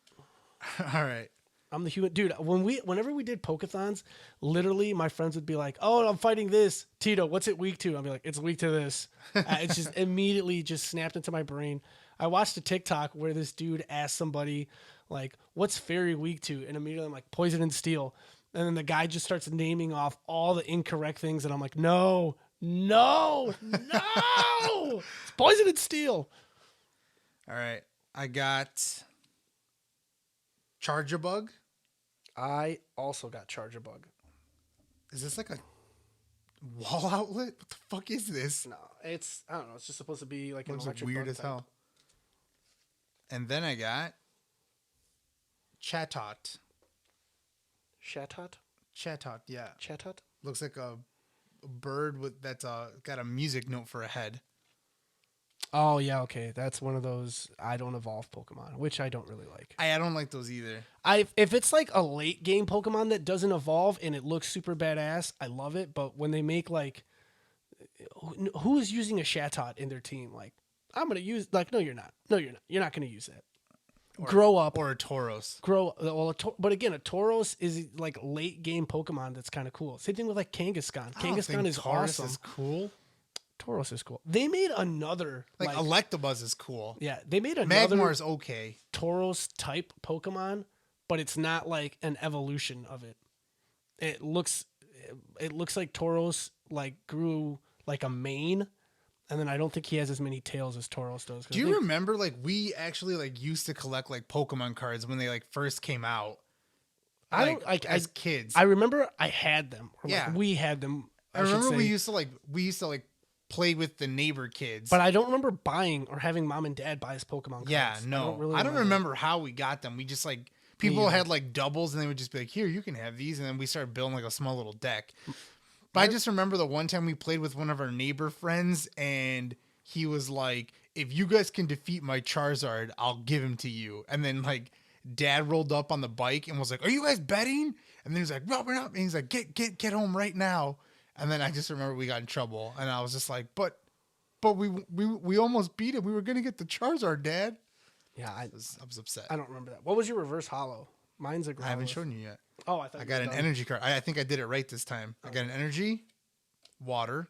All right. I'm the human dude. Whenever we did Pokeathons, literally my friends would be like, "Oh, I'm fighting this Tito. What's it weak to?" I'd be like, "It's weak to this." It's just immediately just snapped into my brain. I watched a TikTok where this dude asked somebody like, "What's fairy weak to?" And immediately I'm like, "Poison and steel." And then the guy just starts naming off all the incorrect things, and I'm like, "No, it's poison and steel." All right. I got Charjabug. I also got Charger Bug. Is this like a wall outlet? What the fuck is this? No, I don't know. It's just supposed to be like an Looks like electric weird bug as type. hell. And then I got Chatot. Chatot? Chatot, yeah. Chatot? Looks like a bird with that's got a music note for a head. Oh, yeah, okay. That's one of those I don't evolve Pokemon, which I don't really like. I don't like those either. If it's like a late game Pokemon that doesn't evolve and it looks super badass, I love it. But when they make like, who is using a Chatot in their team? Like, I'm going to use, like, no, you're not. No, you're not. You're not going to use that. Grow up. Or a Tauros. But again, a Tauros is like late game Pokemon that's kind of cool. Same thing with like Kangaskhan. I don't Kangaskhan think is Tauros awesome. is cool. Tauros is cool. They made another Like Electabuzz is cool. yeah, they made another Magmar's okay. Tauros type Pokemon, but it's not like an evolution of it. It looks like Tauros like grew like a mane And then I don't think he has as many tails as Tauros does. 'cause Do I you think- remember like we actually like used to collect like Pokemon cards when they like first came out? I don't Like, like as kids. I remember I had them. Or Yeah. like we had them. I should remember say. we used to like play with the neighbor kids. But I don't remember buying or having mom and dad buy us Pokemon cards. yeah, no, I don't remember how we got them. We just like people either. had like doubles, and they would just be like, "Here, you can have these," and then we started building like a small little deck. But I just remember the one time we played with one of our neighbor friends, and he was like, "If you guys can defeat my Charizard, I'll give him to you." And then like Dad rolled up on the bike and was like, "Are you guys betting?" And then he was like, "No, we're not." And he's like, "Get home right now." And then I just remember we got in trouble, and I was just like, "But we almost beat him. We were gonna get the Charizard, Dad." Yeah, I was upset. I don't remember that. What was your reverse hollow? Mine's a I haven't Growlithe. shown you yet. Oh, I thought I you got were an done. energy card. I think I did it right this time. I got an energy, water.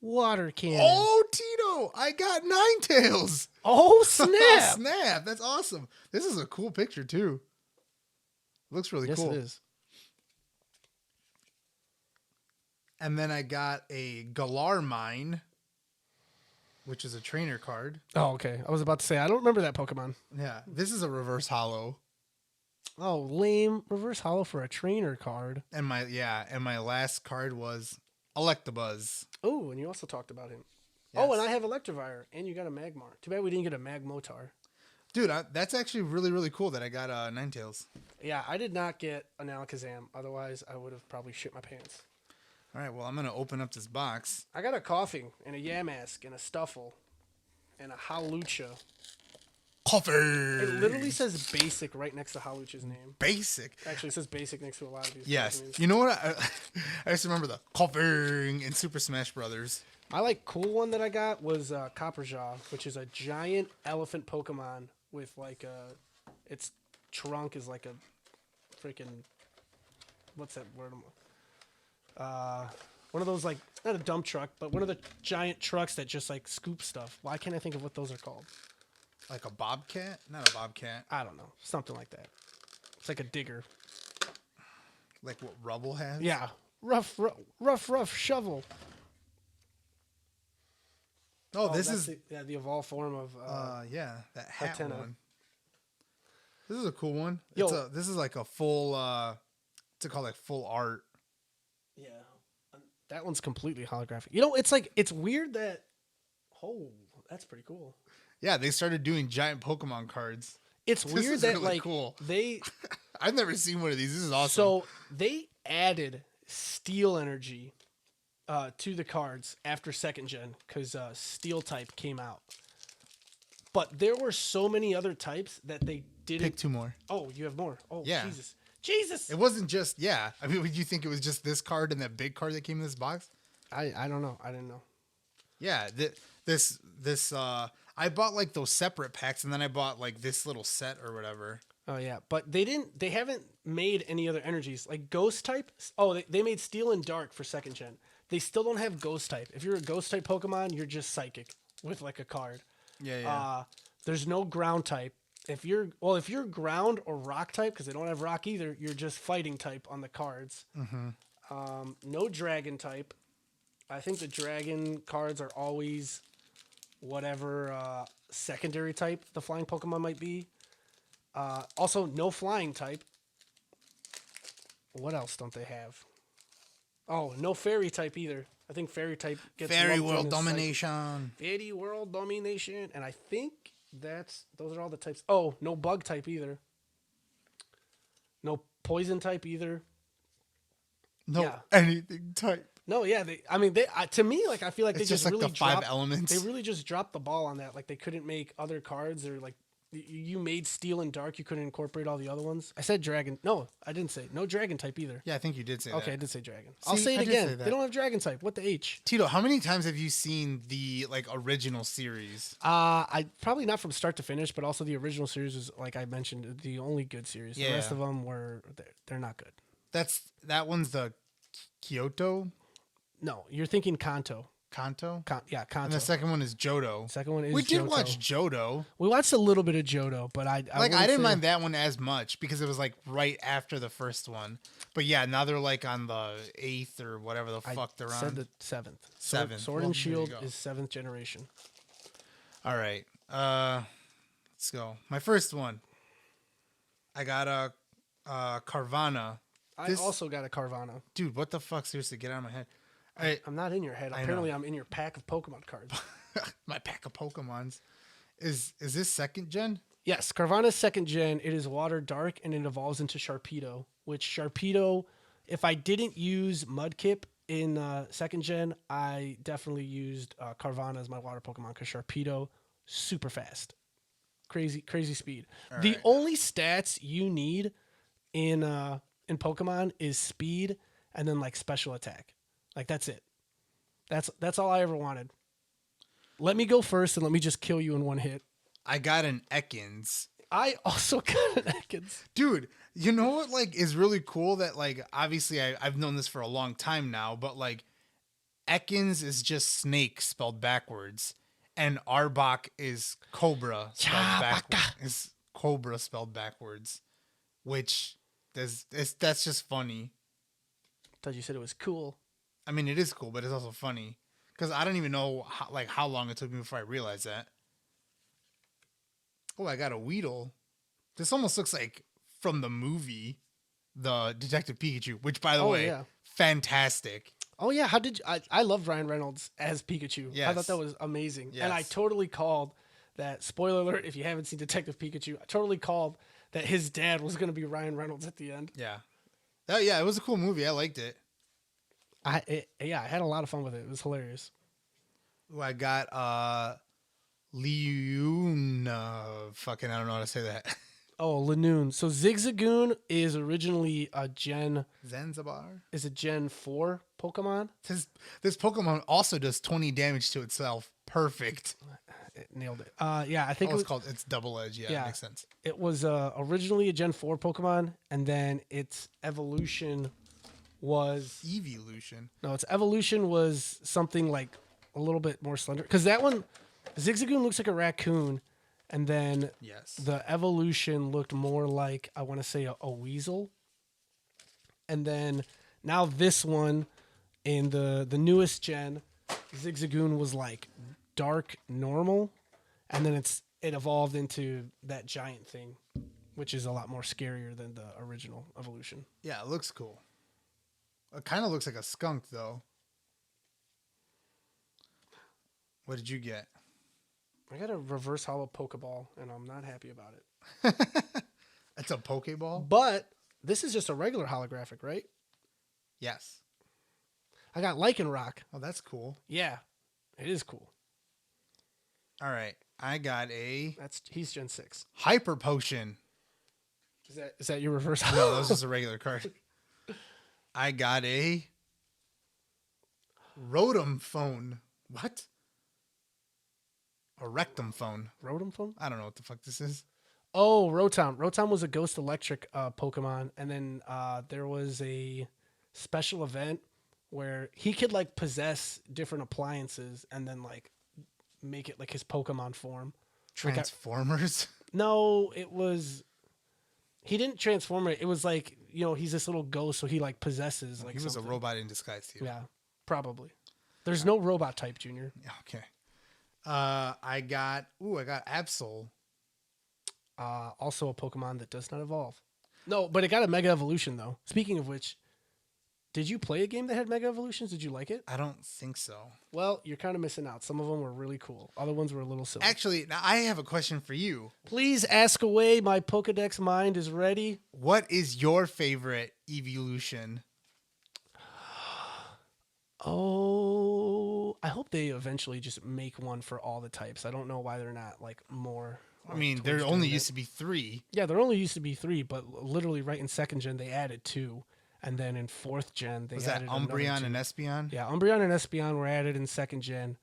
Water cannon. Oh, Tito! I got Ninetales. Oh, Oh, snap! snap! That's awesome. This is a cool picture too. Looks really Yes, cool. it is. And then I got a Galar Mine, which is a trainer card. Oh, okay. I was about to say I don't remember that Pokemon. Yeah, this is a reverse hollow. Oh, lame. Reverse hollow for a trainer card. And my last card was Electabuzz. Oh, and you also talked about him. Yes. Oh, and I have Electivire, and you got a Magmar. Too bad we didn't get a Magmotar. Dude, that's actually really, really cool that I got Ninetales. Yeah, I did not get an Alakazam. Otherwise, I would have probably shit my pants. All right, well, I'm going to open up this box. I got a Coughing, and a Yamask, and a Stuffle, and a Hawlucha. Coffee. It literally says basic right next to Hawlucha's name. Basic. Actually, it says basic next to a lot of these. Yes. Pokemons. You know what? I just remember the coughing in Super Smash Brothers. My like cool one that I got was Copperjaw, which is a giant elephant Pokemon with like its trunk is like a freaking what's that word? One of those like not a dump truck, but one of the giant trucks that just like scoop stuff. Why can't I think of what those are called? Like a bobcat? Not a bobcat. I don't know, something like that. It's like a digger. Like what Rubble has? Yeah, rough shovel. Oh, this that's is the evolved form of. yeah, that hat Hatena. one. This is a cool one. Yo. This is like a full what's it called, like full art. Yeah, that one's completely holographic. You know, it's like it's weird that. Oh, that's pretty cool. Yeah, they started doing giant Pokemon cards. It's This weird is that really like cool. they I've never seen one of these. This is awesome. so they added Steel Energy to the cards after second gen because Steel type came out. But there were so many other types that they didn't. pick two more. Oh, you have more. Oh, Yeah. Jesus! It wasn't just I mean, would you think it was just this card and that big card that came in this box? I don't know. I didn't know. Yeah, this I bought like those separate packs, and then I bought like this little set or whatever. Oh yeah, but they haven't made any other energies like Ghost type. Oh, they made Steel and Dark for second gen. They still don't have Ghost type. If you're a Ghost type Pokemon, you're just Psychic with like a card. Yeah. There's no Ground type. If you're Ground or Rock type, because they don't have Rock either, you're just Fighting type on the cards. No Dragon type. I think the Dragon cards are always whatever secondary type the flying Pokemon might be. Also, no Flying type. What else don't they have? Oh, no Fairy type either. I think Fairy type gets Fairy lumped in World as Psychic. Domination. Fairy World Domination, and I think those are all the types. Oh, no Bug type either. No Poison type either. No Yeah. anything type. No, yeah, to me, like I feel like It's they just like really the five dropped, elements. They really just dropped the ball on that. Like they couldn't make other cards, or like you made Steel and Dark, you couldn't incorporate all the other ones. I said Dragon. No, I didn't say no Dragon type either. Yeah, I think you did say Okay, I that. did say Dragon. I'll See, say it I did again. say that. They don't have Dragon type. What the H? Tito, how many times have you seen the like original series? I probably not from start to finish, but also the original series was, like I mentioned, the only good series. The rest Yeah. of them they're not good. That one's the Kyoto. No, you're thinking Kanto. Kanto. Yeah, And Kanto. the second one is Johto. Second one is We did Johto. watch Johto. We watched a little bit of Johto, but I I didn't say- mind that one as much because it was like right after the first one. But yeah, now they're like on the 8th or whatever the I fuck they're said on. the 7th. Seventh. Sword Well, and there you Shield go. is 7th generation. All right. Let's go. My first one. I got a Carvana. I This- also got a Carvana. Dude, what the fuck? Seriously, get out of my head. All right. I'm not in your head. I Apparently, know. I'm in your pack of Pokemon cards. My pack of Pokemons. Is this second gen? Yes, Carvana's second gen. It is water dark and it evolves into Sharpedo. Which Sharpedo, if I didn't use Mudkip in second gen, I definitely used Carvana as my water Pokemon because Sharpedo super fast, crazy speed. The right. only stats you need in Pokemon is speed and then like special attack. Like that's it. That's all I ever wanted. Let me go first and let me just kill you in one hit. I got an Ekans. I also got an Ekans. Dude, you know what like is really cool that like obviously I've known this for a long time now, but like Ekans is just snake spelled backwards, and Arbok is cobra spelled backwards. Is cobra spelled backwards, which that's just funny. Thought you said it was cool. I mean, it is cool, but it's also funny because I don't even know how long it took me before I realized that. Oh, I got a Weedle. This almost looks like from the movie, the Detective Pikachu, which by the Oh, way, yeah. fantastic. Oh yeah, how did you, I loved Ryan Reynolds as Pikachu. I Yes. thought that was amazing. And I Yes. totally called that, spoiler alert if you haven't seen Detective Pikachu, I totally called that his dad was going to be Ryan Reynolds at the end. Yeah. Yeah, it was a cool movie. I liked it. I had a lot of fun with it. It was hilarious. Ooh, I got Leuna. Fucking, I don't know how to say that. Oh, Lanoon. So Zigzagoon is originally a Gen Zanzibar. 4 Pokemon. This Pokemon also does 20 damage to itself. Perfect. It nailed it. Yeah, I think Oh, it it's was, called. It's double edge. Yeah, Yeah. it makes sense. it was originally a Gen 4 Pokemon, and then its evolution was Evolution. its evolution was something like a little bit more slender. Because that one, Zigzagoon looks like a raccoon, and then Yes. the evolution looked more like, I want to say, a weasel. And then now this one, in the newest gen, Zigzagoon was like dark normal, and then it evolved into that giant thing, which is a lot more scarier than the original evolution. Yeah, it looks cool. It kind of looks like a skunk, though. What did you get? I got a reverse hollow Pokeball, and I'm not happy about it. It's a Pokeball? But this is just a regular holographic, right? Yes. I got Lycanroc. Oh, that's cool. Yeah, it is cool. All right. I got a He's Gen 6. Hyper Potion. Is that your reverse No, hollow? that was just a regular card. I got a Rotom Phone. What? A Rectum Phone. Rotom phone? I don't know what the fuck this is. Oh, Rotom. Rotom was a Ghost Electric Pokemon, and then there was a special event where he could like possess different appliances and then like make it like his Pokemon form. Transformers. No, it was. He didn't transform it. It was like, he's this little ghost, so he like possesses like He was something. a robot in disguise, too. Yeah, probably. There's no robot type, Junior. Yeah, okay. I got Absol. Also a Pokemon that does not evolve. No, but it got a Mega Evolution though. Speaking of which, did you play a game that had Mega Evolutions? Did you like it? I don't think so. Well, you're kind of missing out. Some of them were really cool. Other ones were a little silly. Actually, now I have a question for you. Please ask away. My Pokedex mind is ready. What is your favorite evolution? Oh, I hope they eventually just make one for all the types. I don't know why they're not like more. I mean, there only used to be 3. Yeah, there only used to be 3, but literally right in second gen they added 2, and then in fourth gen they Was that added another Umbreon 2. and Espeon? Yeah, Umbreon and Espeon were added in second gen.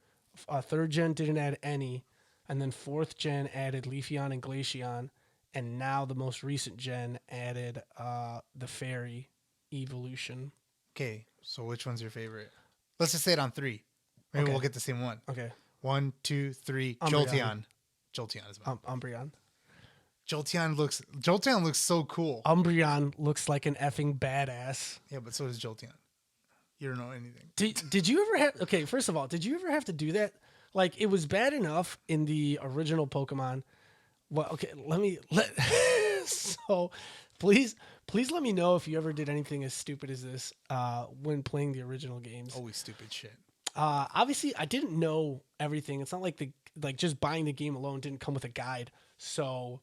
Third gen didn't add any, and then fourth gen added Leafeon and Glaceon, and now the most recent gen added the Fairy evolution. Okay, so which one's your favorite? Let's just say it on 3. Maybe Okay. we'll get the same one. Okay. 1, 2, 3. Umbreon. Jolteon. Jolteon is mine. Umbreon. Jolteon looks so cool. Umbreon looks like an effing badass. Yeah, but so does Jolteon. You don't know anything. Did you ever have? Okay, first of all, did you ever have to do that? Like, it was bad enough in the original Pokemon. Well, okay, so please let me know if you ever did anything as stupid as this when playing the original games. Always stupid shit. Obviously, I didn't know everything. It's not like just buying the game alone didn't come with a guide. So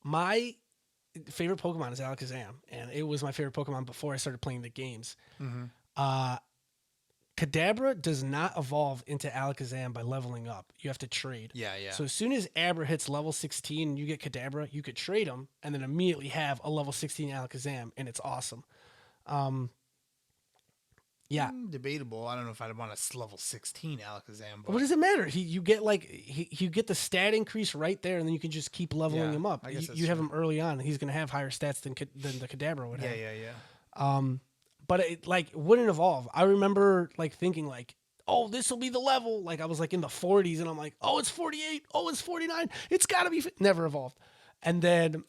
my favorite Pokemon is Alakazam, and it was my favorite Pokemon before I started playing the games. Kadabra does not evolve into Alakazam by leveling up. You have to trade. Yeah. So as soon as Abra hits level 16 and you get Kadabra, you could trade him and then immediately have a level 16 Alakazam, and it's awesome. Yeah. Debatable. I don't know if I'd want a level 16 Alakazam. But What does it matter? You get you get the stat increase right there, and then you can just keep leveling Yeah, him up. I guess that's You have true. him early on, and he's going to have higher stats than the Kadabra would have. Yeah. But it wouldn't evolve. I remember thinking oh, this will be the level. I was in the 40s, and I'm like, oh, it's 48. Oh, it's 49. It's got to be never evolved. And then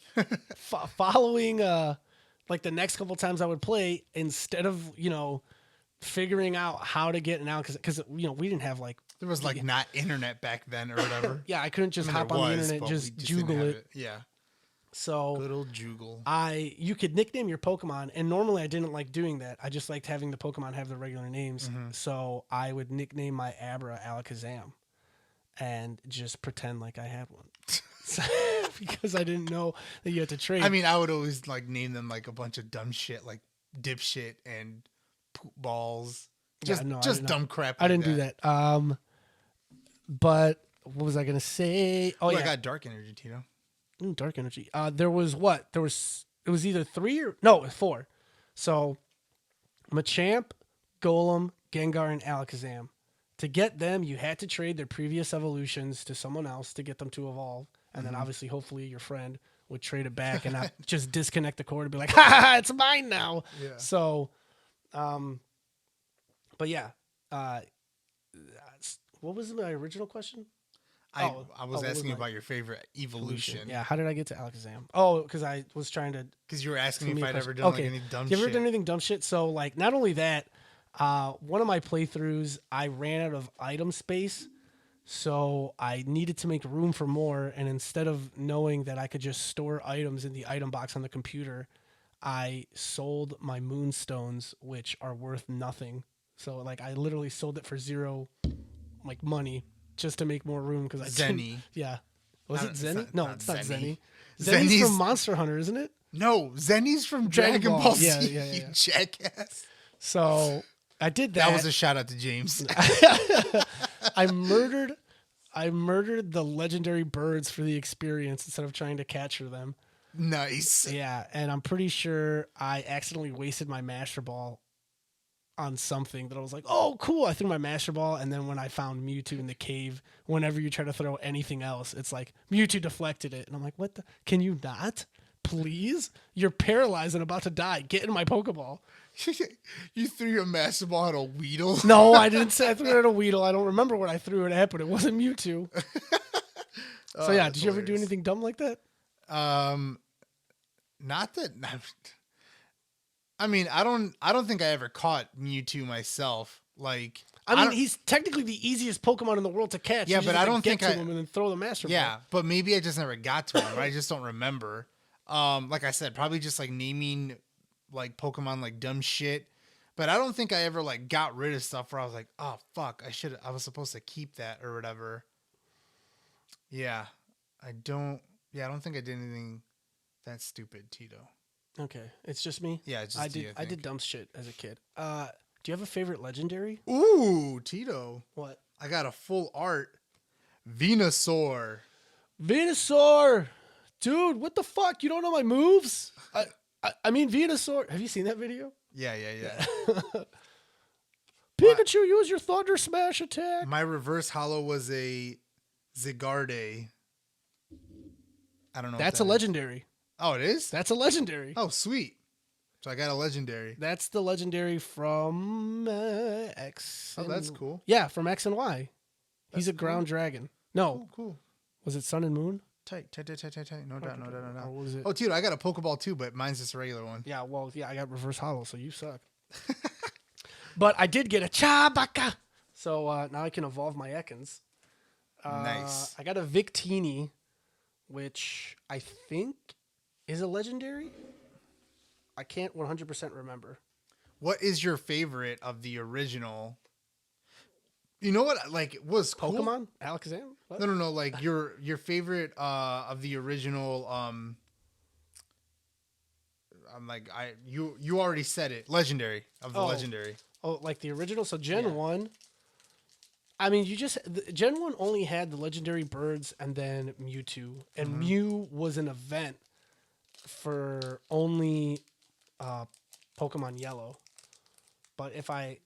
following the next couple times I would play, instead of figuring out how to get an out, because we didn't have There was not internet back then or whatever. yeah, I couldn't just I mean, hop there on the was, internet but and we just didn't Google have it. Yeah. So Good old Jugal. you could nickname your Pokemon, and normally I didn't like doing that. I just liked having the Pokemon have their regular names. So I would nickname my Abra Alakazam and just pretend like I had one. Because I didn't know that you had to trade. I mean, I would always name them a bunch of dumb shit like dipshit and poop balls. Just I just did dumb not- crap. I didn't do that. But what was I gonna say? Oh, Oh, yeah, I got dark energy, Tito. Dark energy. There was what? It was either 3 or no, it was 4. So Machamp, Golem, Gengar, and Alakazam. To get them, you had to trade their previous evolutions to someone else to get them to evolve, and then obviously, hopefully, your friend would trade it back and not just disconnect the cord and be like, "Ha ha, it's mine now." Yeah. So, but yeah, what was my original question? I was what was asking you my about your favorite evolution. Yeah, how did I get to Alakazam? Oh, because I was trying to. Because you were asking me me if a I'd question. ever done any dumb You ever shit. done anything dumb shit? So not only that, one of my playthroughs I ran out of item space, so I needed to make room for more. And instead of knowing that I could just store items in the item box on the computer, I sold my moonstones, which are worth nothing. So I literally sold it for 0 money just to make more room because I didn't- Zenny. Yeah. Was it It's Zenny? not- No, not it's not Zenny. Zenny. Zenny's Zenny's- from Monster Hunter, isn't it? No, Zenny's from Dragon Dragon Ball. Ball Z. Yeah, yeah, You yeah. jackass. So I did that. That was a shout out to James. I murdered the legendary birds for the experience instead of trying to capture them. Nice. Yeah, and I'm pretty sure I accidentally wasted my Master Ball on something that I was like, oh, cool. I threw my Master Ball, and then when I found Mewtwo in the cave, whenever you try to throw anything else, it's like Mewtwo deflected it. And I'm like, what the? Can you not? Please? You're paralyzed and about to die. Get in my Pokeball. You threw your Master Ball at a Weedle. No, I didn't say I threw it at a Weedle. I don't remember what I threw it at, but it wasn't Mewtwo. So yeah, that's did you ever do hilarious. anything dumb like that? Not that. I mean, I don't think I ever caught Mewtwo myself. I mean, don't- he's technically the easiest Pokemon in the world to catch. Yeah, You just but have I to don't get think to I- him and then throw the Master Ball. Yeah, but maybe I just never got to him. I just don't remember. Like I said, probably just naming Pokemon dumb shit. But I don't think I ever got rid of stuff where I was like, oh fuck, I was supposed to keep that or whatever. Yeah, I don't think I did anything that stupid, Tito. Okay, it's just me. Yeah, it's just you, I I did think. dumb shit as a kid. Do you have a favorite legendary? Ooh, Tito. What? I got a full art Venusaur. Venusaur, dude. What the fuck? You don't know my moves? I mean Venusaur. Have you seen that video? Yeah. Pikachu, use your Thunder Smash attack. My reverse hollow was a Zygarde. I don't know. That's what a that is. legendary. Oh, it is? That's a legendary. Oh, sweet. So I got a legendary. That's the legendary from X. Oh, that's and- cool. Yeah, from X and Y. He's That's a ground dragon. No, Cool. was it Sun and Moon? Tight. No doubt. Or was it? Oh, dude, I got a Pokeball too, but mine's just a regular one. Yeah, well, yeah, I got reverse hollow, so you suck. But I did get a Chabaka, so now I can evolve my Ekans. Nice. I got a Victini, which I think is a legendary. I can't 100% remember. What is your favorite of the original? You know what? Like, was cool? Pokemon? Alakazam? What? No. Like your favorite of the original. I'm like you already said it. Legendary of the Oh. legendary. Oh, like the original? So Gen Yeah. 1. I mean, Gen 1 only had the legendary birds and then Mewtwo. And Mm-hmm. Mew was an event for only Pokemon Yellow. But if I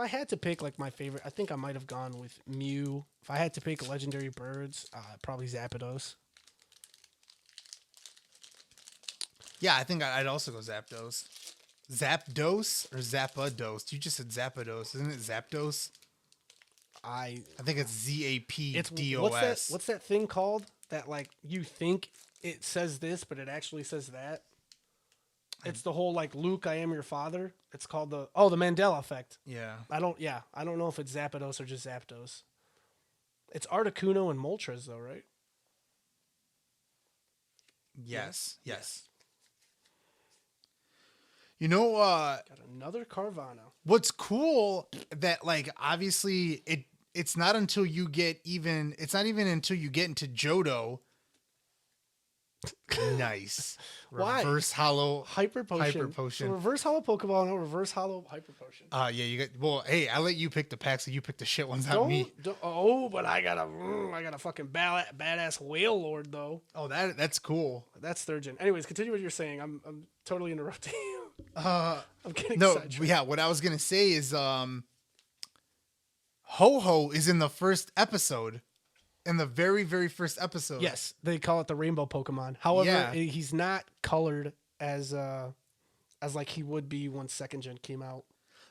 had to pick like my favorite, I think I might have gone with Mew. If I had to pick legendary birds, probably Zapdos. Yeah, I think I'd also go Zapdos. Zapdos or Zapdos? You just said Zapdos, isn't it? Zapdos. I think it's ZAPDOS. What's that thing called? That like you think it says this, but it actually says that. It's the whole like Luke, I am your father. It's called the Mandela effect. Yeah. I don't know if it's Zapdos or just Zapdos. It's Articuno and Moltres though, right? Yes. You know, Got another Carvana. what's cool that like obviously it's not until you get it's not even until you get into Johto. Nice. Why? Reverse hollow. Hyper Potion. Hyper Potion. So reverse hollow Pokeball, no reverse hollow Hyper Potion. Yeah, you got. Well, hey, I let you pick the pack, so you pick the shit ones, not me. But I got a fucking badass Whale Lord though. Oh, that's cool. That's third gen. Anyways, continue what you're saying. I'm totally interrupting you. Uh, I'm getting no, sidetracked. yeah. What I was gonna say is, Ho-Ho is in the first episode, in the very, very first episode. Yes, they call it the rainbow Pokemon. However, Yeah. he's not colored as like he would be once second gen came out.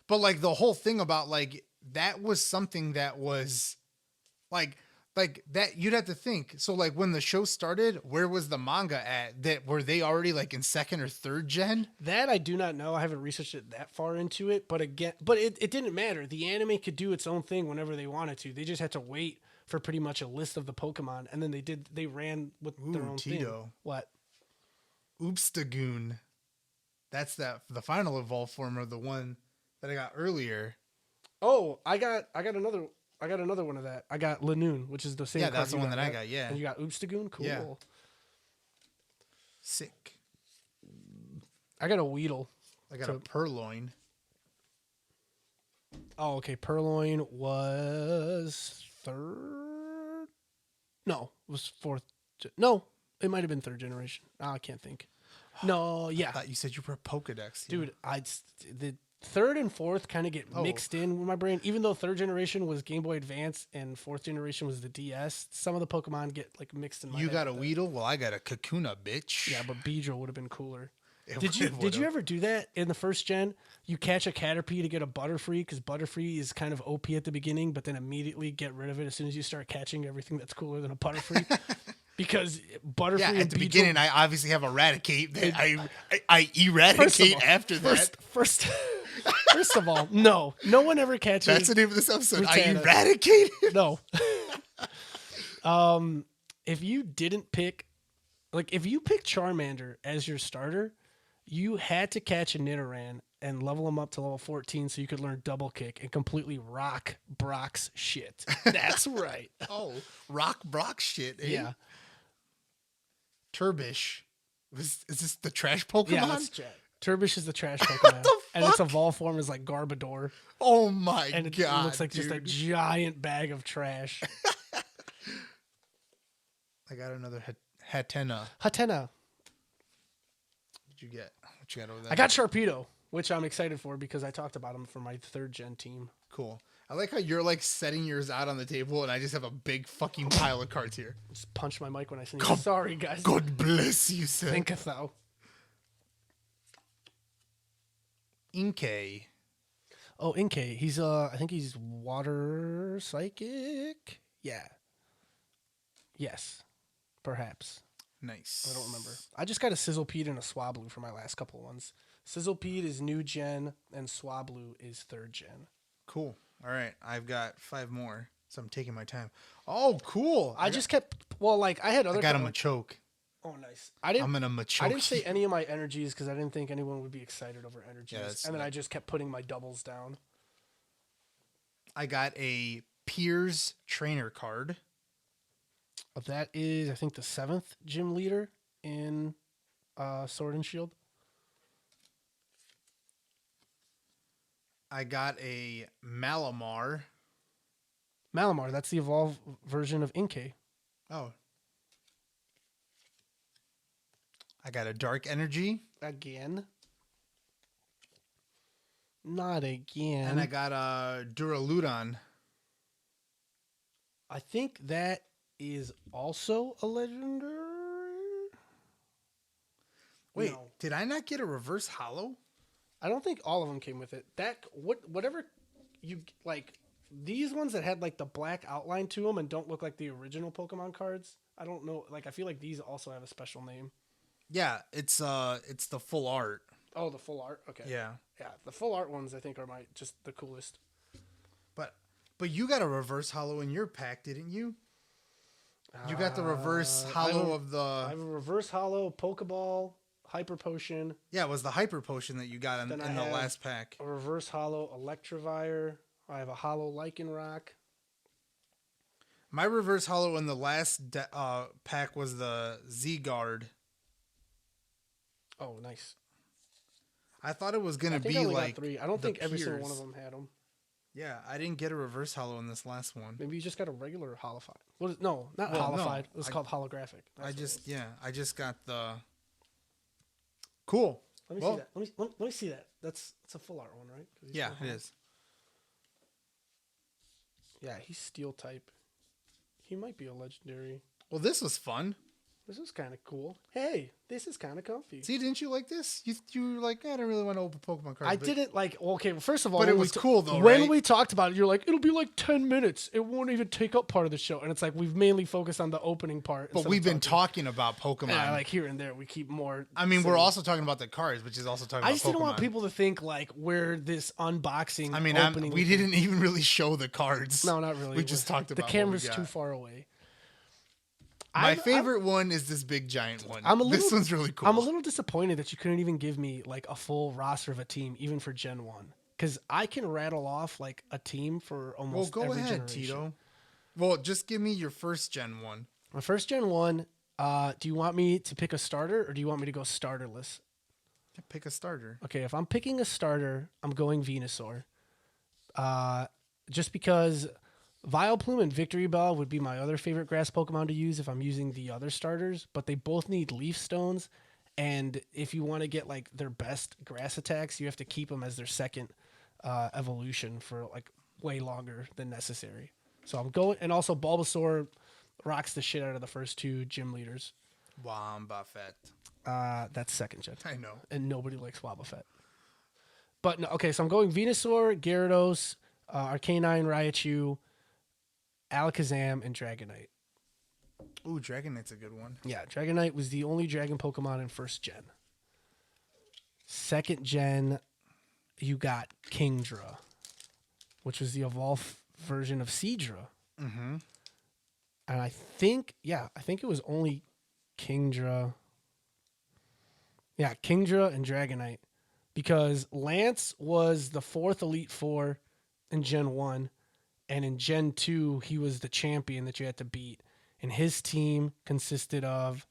But like the whole thing about like that was something that was like that you'd have to think. So like when the show started, where was the manga at? That were they already like in second or third gen? That I do not know. I haven't researched it that far into it. But it didn't matter. The anime could do its own thing whenever they wanted to. They just had to wait for pretty much a list of the Pokemon, and then they ran with their own thing. Tito. What? Oopstagoon. That's the final evolved form of the one that I got earlier. Oh, I got another one of that. I got Lanoon, which is the same. Yeah, card that's the you one that I right? got, yeah. And you got Oopstagoon? Cool. Yeah. Sick. I got a Weedle. I got a Purloin. Oh, okay. Purloin was third. No, it was fourth. No, it might have been third generation. Oh, I can't think. No, yeah, I thought you said you were Pokedex. dude. The third and fourth kind of get mixed in with my brain. Even though third generation was Game Boy Advance and fourth generation was the DS, some of the Pokemon get like mixed in my You head got a with that. Weedle? Well, I got a Kakuna, bitch. Yeah, but Beedrill would have been cooler. It Did you would've. ever do that in the first gen? You catch a Caterpie to get a Butterfree because Butterfree is kind of OP at the beginning, but then immediately get rid of it as soon as you start catching everything that's cooler than a Butterfree. Because Butterfree Yeah, and at the Beedrill- beginning, I obviously have Eradicate. That I eradicate after that. First of all, no one ever catches. That's the name of this episode. I Rattata. eradicate. No. If you didn't pick, like, if you picked Charmander as your starter, you had to catch a Nidoran and level him up to level 14 so you could learn Double Kick and completely rock Brock's shit. That's right. Oh, rock Brock shit. Eh? Yeah. Turbish. Is this the trash Pokemon? Yeah, that's Jet. Turbish is the trash Pokemon. the And its fuck? evolved form is like Garbodor. Oh my And it god. looks like just a dude. giant bag of trash. I got another Hatena. Hatena. What'd you get? What you got over there? I got Sharpedo, which I'm excited for because I talked about him for my third gen team. Cool. I like how you're like setting yours out on the table and I just have a big fucking pile of cards here. Just punch my mic when I sneeze. God- Sorry, guys. God bless you, sir. Thinketh thou. Inkay. Oh, Inkay. He's I think he's water psychic. Yeah. Yes. Perhaps. Nice. I don't remember. I just got a Sizzlepeed and a Swablu for my last couple ones. Sizzlepeed is new gen and Swablu is 3rd gen. Cool. All right. I've got 5 more, so I'm taking my time. Oh, cool. I just kept I had other I got him a choke. Oh, nice. I didn't Machoke. I didn't say any of my energies because I didn't think anyone would be excited over energies. Yeah, and then I just kept putting my doubles down. I got a Piers trainer card. That is, I think, the 7th gym leader in Sword and Shield. I got a Malamar. Malamar, that's the evolved version of Inkay. Oh. I got a Dark Energy. Again. Not again. And I got a Duraludon. I think that is also a legendary. Wait, No. did I not get a reverse hollow? I don't think all of them came with it. Whatever you like, these ones that had like the black outline to them and don't look like the original Pokemon cards. I don't know. Like, I feel like these also have a special name. Yeah, it's the full art. Oh, the full art. Okay. Yeah. Yeah, the full art ones I think are just the coolest. But you got a reverse hollow in your pack, didn't you? You got the reverse hollow of the. I have a reverse hollow Pokeball, Hyper Potion. Yeah, it was the hyper potion that you got in the last pack. A reverse hollow Electivire. I have a hollow Lycanroc. My reverse hollow in the last pack was the Z-Guard. Oh, nice. I thought it was gonna I think be I only like got 3. I don't the think every single Piers. one of them had them. Yeah, I didn't get a reverse hollow in this last one. Maybe you just got a regular holified. No, not Well, no, holified. It was called holographic. I just got the. Cool. Let me Well, see that. Let me see that. That's a full art one, right? 'Cause he's Yeah, full it art. is. Yeah, he's steel type. He might be a legendary. Well, this was fun. This is kind of cool. Hey, this is kind of comfy. See, didn't you like this? You were like, I don't really want to open Pokemon cards. I but- didn't like. Okay, well, first of all, But it when was we cool, though, When right? we talked about it, you're like, it'll be like 10 minutes. It won't even take up part of the show, and it's like we've mainly focused on the opening part. But instead we've of been talking about Pokemon. Yeah, like here and there, we keep more. I mean, we're saying- also talking about the cards, which is also talking I about just Pokemon. didn't want people to think like we're this unboxing. I mean, opening. we didn't even really show the cards. No, not really. We just talked about the what we camera's got. too far away. My favorite one is this big giant one. This one's really cool. I'm a little disappointed that you couldn't even give me like a full roster of a team, even for Gen 1. Because I can rattle off like a team for Well, almost go every ahead, generation. Tito. Well, just give me your first Gen 1. My first Gen 1, do you want me to pick a starter or do you want me to go starterless? Pick a starter. Okay, if I'm picking a starter, I'm going Venusaur. Just because Vileplume and Victory Bell would be my other favorite grass Pokemon to use if I'm using the other starters, but they both need Leaf Stones, and if you want to get like their best grass attacks, you have to keep them as their second evolution for like way longer than necessary. So I'm going, and also Bulbasaur rocks the shit out of the first 2 gym leaders. Wobbuffet. That's second gen. I know. And nobody likes Wobbuffet. But no, okay, so I'm going Venusaur, Gyarados, Arcanine, Raichu, Alakazam, and Dragonite. Ooh, Dragonite's a good one. Yeah, Dragonite was the only dragon Pokemon in first gen. Second gen, you got Kingdra, which was the evolved version of Seadra. Mm-hmm. And I think it was only Kingdra. Yeah, Kingdra and Dragonite. Because Lance was the 4th Elite Four in Gen 1. And in Gen 2, he was the champion that you had to beat. And his team consisted of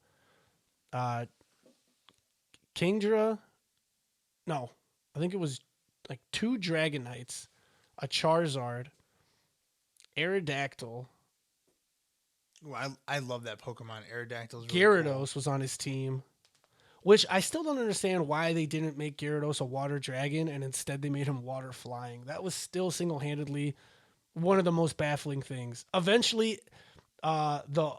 Kingdra. No, I think it was like 2 Dragonites, a Charizard, Aerodactyl. Ooh, I love that Pokemon. Aerodactyl's really Gyarados was on his team, which I still don't understand why they didn't make Gyarados a water dragon and instead they made him water flying. That was still single-handedly one of the most baffling things. Eventually, the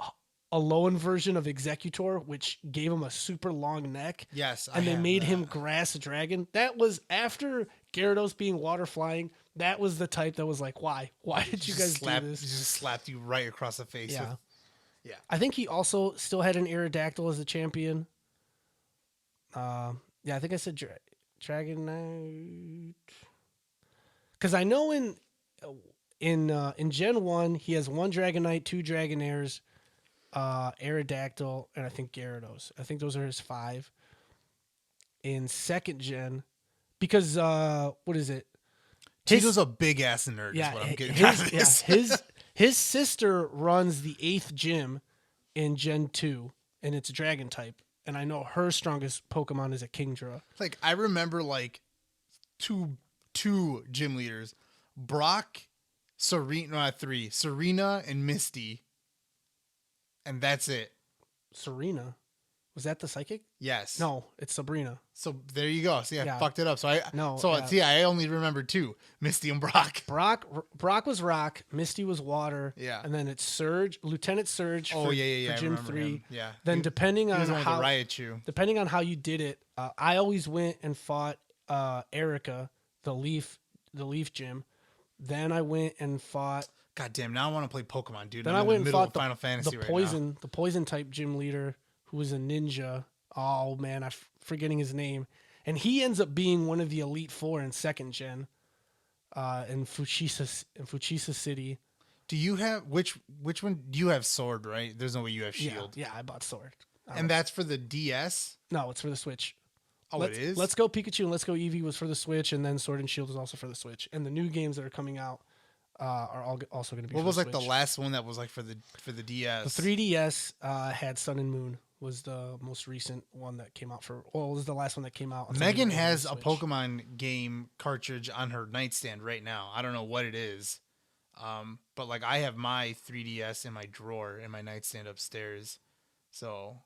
Alolan version of Executor, which gave him a super long neck. Yes, And they made him that. Grass Dragon. That was after Gyarados being water flying. That was the type that was like, why? Why did you guys do this? Just slapped you right across the face. Yeah. Yeah. I think he also still had an Aerodactyl as a champion. Yeah, I think I said Dragonite. Because I know in Gen 1, he has one Dragonite, two Dragonairs, Aerodactyl, and I think Gyarados. I think those are his 5. In second gen, because what is it? Tito's a big ass nerd. Yeah, is what I'm getting out of this. his sister runs the 8th gym in Gen 2, and it's Dragon type. And I know her strongest Pokemon is a Kingdra. Like I remember like two gym leaders, Brock, Serena, 3, Serena and Misty, and that's it. Serena. Was that the psychic? Yes. No, it's Sabrina. So there you go. See, I Yeah. fucked it up. So I No, So yeah. see, I only remember 2, Misty and Brock. Brock was rock, Misty was water. Yeah. And then it's Surge, Lieutenant Surge Oh for, yeah. for I Gym remember 3. him. Yeah. Then He depending on was on how the Raichu. depending on how you did it, I always went and fought Erica, the leaf gym. Then I went and fought. God damn! Now I want to play Pokemon, dude. Then I'm I in went the and middle fought of Final Fantasy the right poison, the poison type gym leader who was a ninja. Oh man, I'm forgetting his name, and he ends up being one of the Elite 4 in second gen, in Fuchsia City. now. Do you have which one? Do you have Sword? Right? There's no way you have Shield. Yeah, I bought Sword. And that's for the DS. No, it's for the Switch. Oh, it is. Let's Go Pikachu and Let's Go Eevee was for the Switch, and then Sword and Shield was also for the Switch. And the new games that are coming out are all also going to be. What for was the like the Switch. last one that was like for the DS? The 3DS had Sun and Moon was the most recent one that came out for. Well, it was the last one that came out. on Megan the has a Switch. Pokemon game cartridge on her nightstand right now. I don't know what it is, but like I have my 3DS in my drawer in my nightstand upstairs, so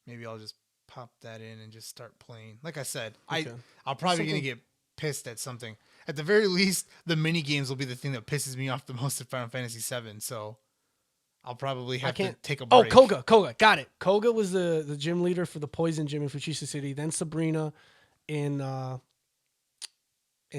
maybe I'll just pop that in and just start playing. Like I said, Okay. I'll probably Something- gonna get pissed at something. At the very least, the mini games will be the thing that pisses me off the most at Final Fantasy VII. So I'll probably have to take a break. Koga, got it. Koga was the gym leader for the Poison Gym in Fuchsia City. Then Sabrina in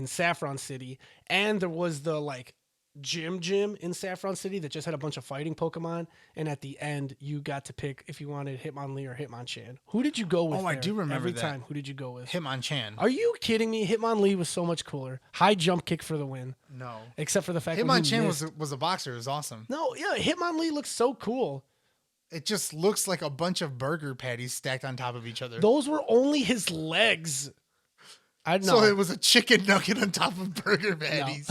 Saffron City, and there was the like gym in Saffron City that just had a bunch of fighting Pokemon. And at the end, you got to pick if you wanted Hitmonlee or Hitmonchan. Who did you go with? Oh, I there? do remember every that. time. Who did you go with? Hitmonchan. Are you kidding me? Hitmonlee was so much cooler. High jump kick for the win. No. Except for the fact that he Hitmonchan missed. was a boxer. It was awesome. No, yeah, Hitmonlee looks so cool. It just looks like a bunch of burger patties stacked on top of each other. Those were only his legs. I know. So it was a chicken nugget on top of burger patties.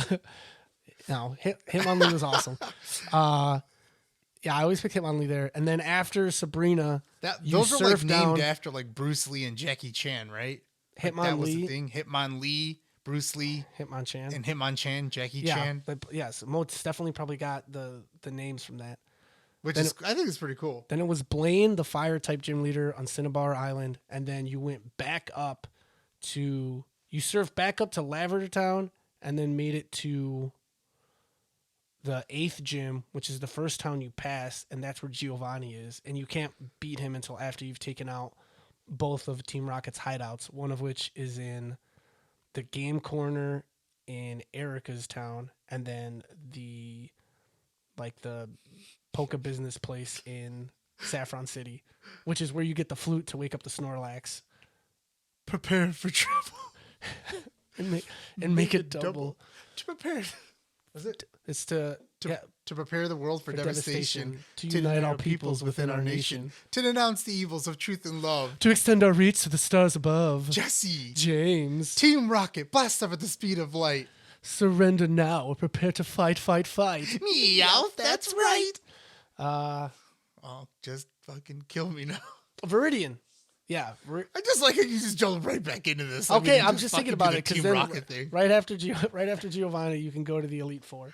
No, Hitmonlee was awesome. Yeah, I always picked Hitmonlee there. And then after Sabrina, you Those are like surf down named after like Bruce Lee and Jackie Chan, right? Like, that was the Hitmonlee, thing. Hitmonlee, Bruce Lee, Hitmonchan. and Hitmonchan, Jackie Yeah, Chan. but yes, Mo's definitely probably got the names from that. Which then is, I think it's pretty cool. Then it was Blaine, the fire type gym leader on Cinnabar Island, and then you went back up to you surfed back up to Lavender Town, and then made it to the 8th gym, which is the first town you pass, and that's where Giovanni is, and you can't beat him until after you've taken out both of Team Rocket's hideouts, one of which is in the game corner in Erica's town, and then the Polka business place in Saffron City, which is where you get the flute to wake up the Snorlax Prepare for trouble. and make it double. To prepare. Was it? It's to prepare the world for devastation, to unite all peoples within our nation, to denounce the evils of truth and love. to extend our reach to the stars above. Jesse, James, Team Rocket, blast off at the speed of light. surrender now or prepare to fight. Meow, that's right. Oh, just fucking kill me now. Viridian. Yeah. I just like how you just jump right back into this. Okay, you I'm just thinking fucking about do it the because Team then Rocket thing. right after Giovanni, you can go to the Elite Four.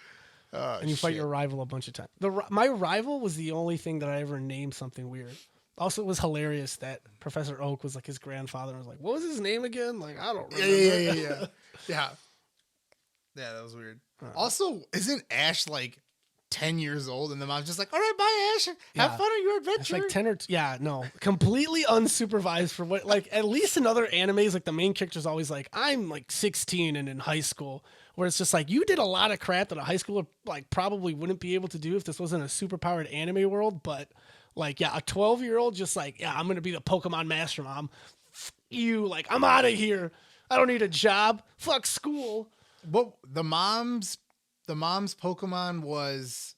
Oh, And you fight shit. your rival a bunch of times. My rival was the only thing that I ever named something weird. Also, it was hilarious that Professor Oak was like his grandfather. I was like, what was his name again? Like, I don't remember. Yeah. Yeah, that was weird. Also, isn't Ash like 10 years old, and the mom's just like, all right, bye, Ash. Have Yeah. fun on your It's adventure. like 10 or completely unsupervised for what, like, at least in other animes, like the main character's always like, I'm like 16 and in high school, where it's just like, you did a lot of crap that a high schooler like probably wouldn't be able to do if this wasn't a super powered anime world. But like, yeah, a 12-year-old just like, yeah, I'm going to be the Pokemon master, mom. F you, like, I'm out of here. I don't need a job. Fuck school. What the mom's Pokemon was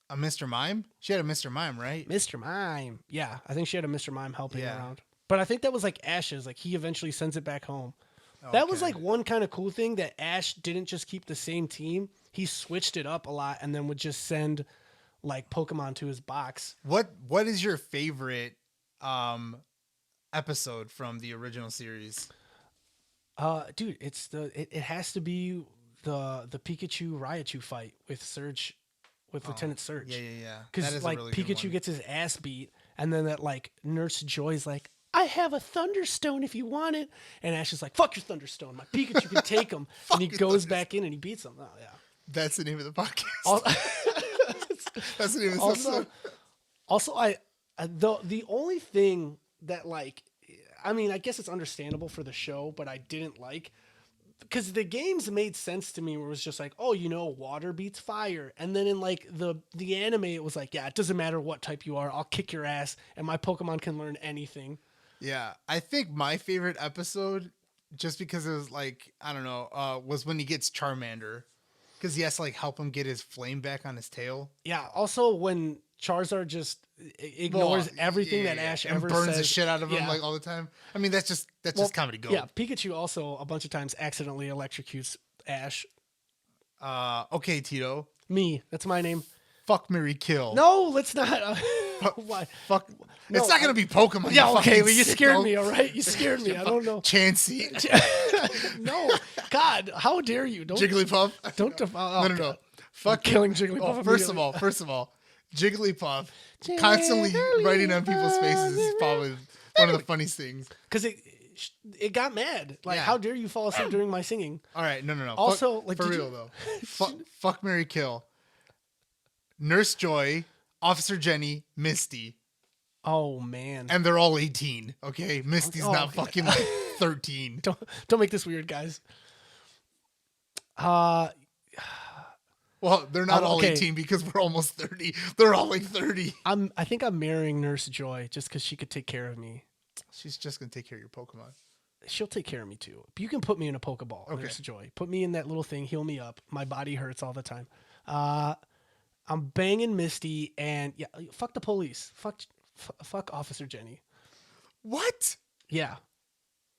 a Mr. Mime? She had a Mr. Mime, right? Mr. Mime. Yeah, I think she had a Mr. Mime helping Yeah. around. But I think that was like Ash's. Like, he eventually sends it back home. That was Okay. like one kind of cool thing that Ash didn't just keep the same team. He switched it up a lot and then would just send like Pokemon to his box. What is your favorite episode from the original series? Dude, it has to be the Pikachu Raichu fight with Surge, with Lieutenant Surge. Yeah. That Because is like a really good Pikachu one. gets his ass beat, and then that like Nurse Joy's like, I have a Thunderstone if you want it, and Ash is like, fuck your Thunderstone, my Pikachu can take him, and he your goes back in and he beats him. Oh yeah. That's the name of the podcast. Al- That's the name of this also, episode. also, the only thing that like, I mean, I guess it's understandable for the show, but I didn't like, because the games made sense to me where it was just like, oh, you know, water beats fire. And then in like the anime, it was like, yeah, it doesn't matter what type you are, I'll kick your ass and my Pokemon can learn anything. Yeah, I think my favorite episode, just because it was like, I don't know, was when he gets Charmander, because he has to like help him get his flame back on his tail. Yeah. Also, when Charizard just ignores Well, everything yeah, that Ash and ever burns says. the shit out of him Yeah. like all the time. I mean, that's just comedy gold. Yeah, Pikachu also a bunch of times accidentally electrocutes Ash. Okay, Tito. Me, that's my name. Fuck, Marry, kill. No, let's not. Why? Fuck. No, it's not gonna be Pokemon. Yeah, you okay, fucking well, you scared sicko. me, all right? You scared me. I don't know. Chansey. No, God, how dare you? Don't Jigglypuff. don't defile. No. God. Fuck killing Jigglypuff Oh, first of all, Jigglypuff constantly writing on people's faces is probably one of the funniest things. Because it got mad. Like, Yeah. how dare you fall asleep during my singing? All right, no. Also, fuck, like, for did real you- though. Fuck, Marry, kill. Nurse Joy, Officer Jenny, Misty, Oh man, and they're all 18. Okay, Misty's Oh, not okay. fucking like 13. don't make this weird, guys. Well, they're not all okay. 18 because we're almost 30. They're all like 30. I think I'm marrying Nurse Joy just because she could take care of me. She's just gonna take care of your Pokemon. She'll take care of me too. But you can put me in a Pokeball, Okay. Nurse Joy. Put me in that little thing, heal me up. My body hurts all the time. I'm banging Misty, and yeah, fuck the police. Fuck Officer Jenny. What? Yeah.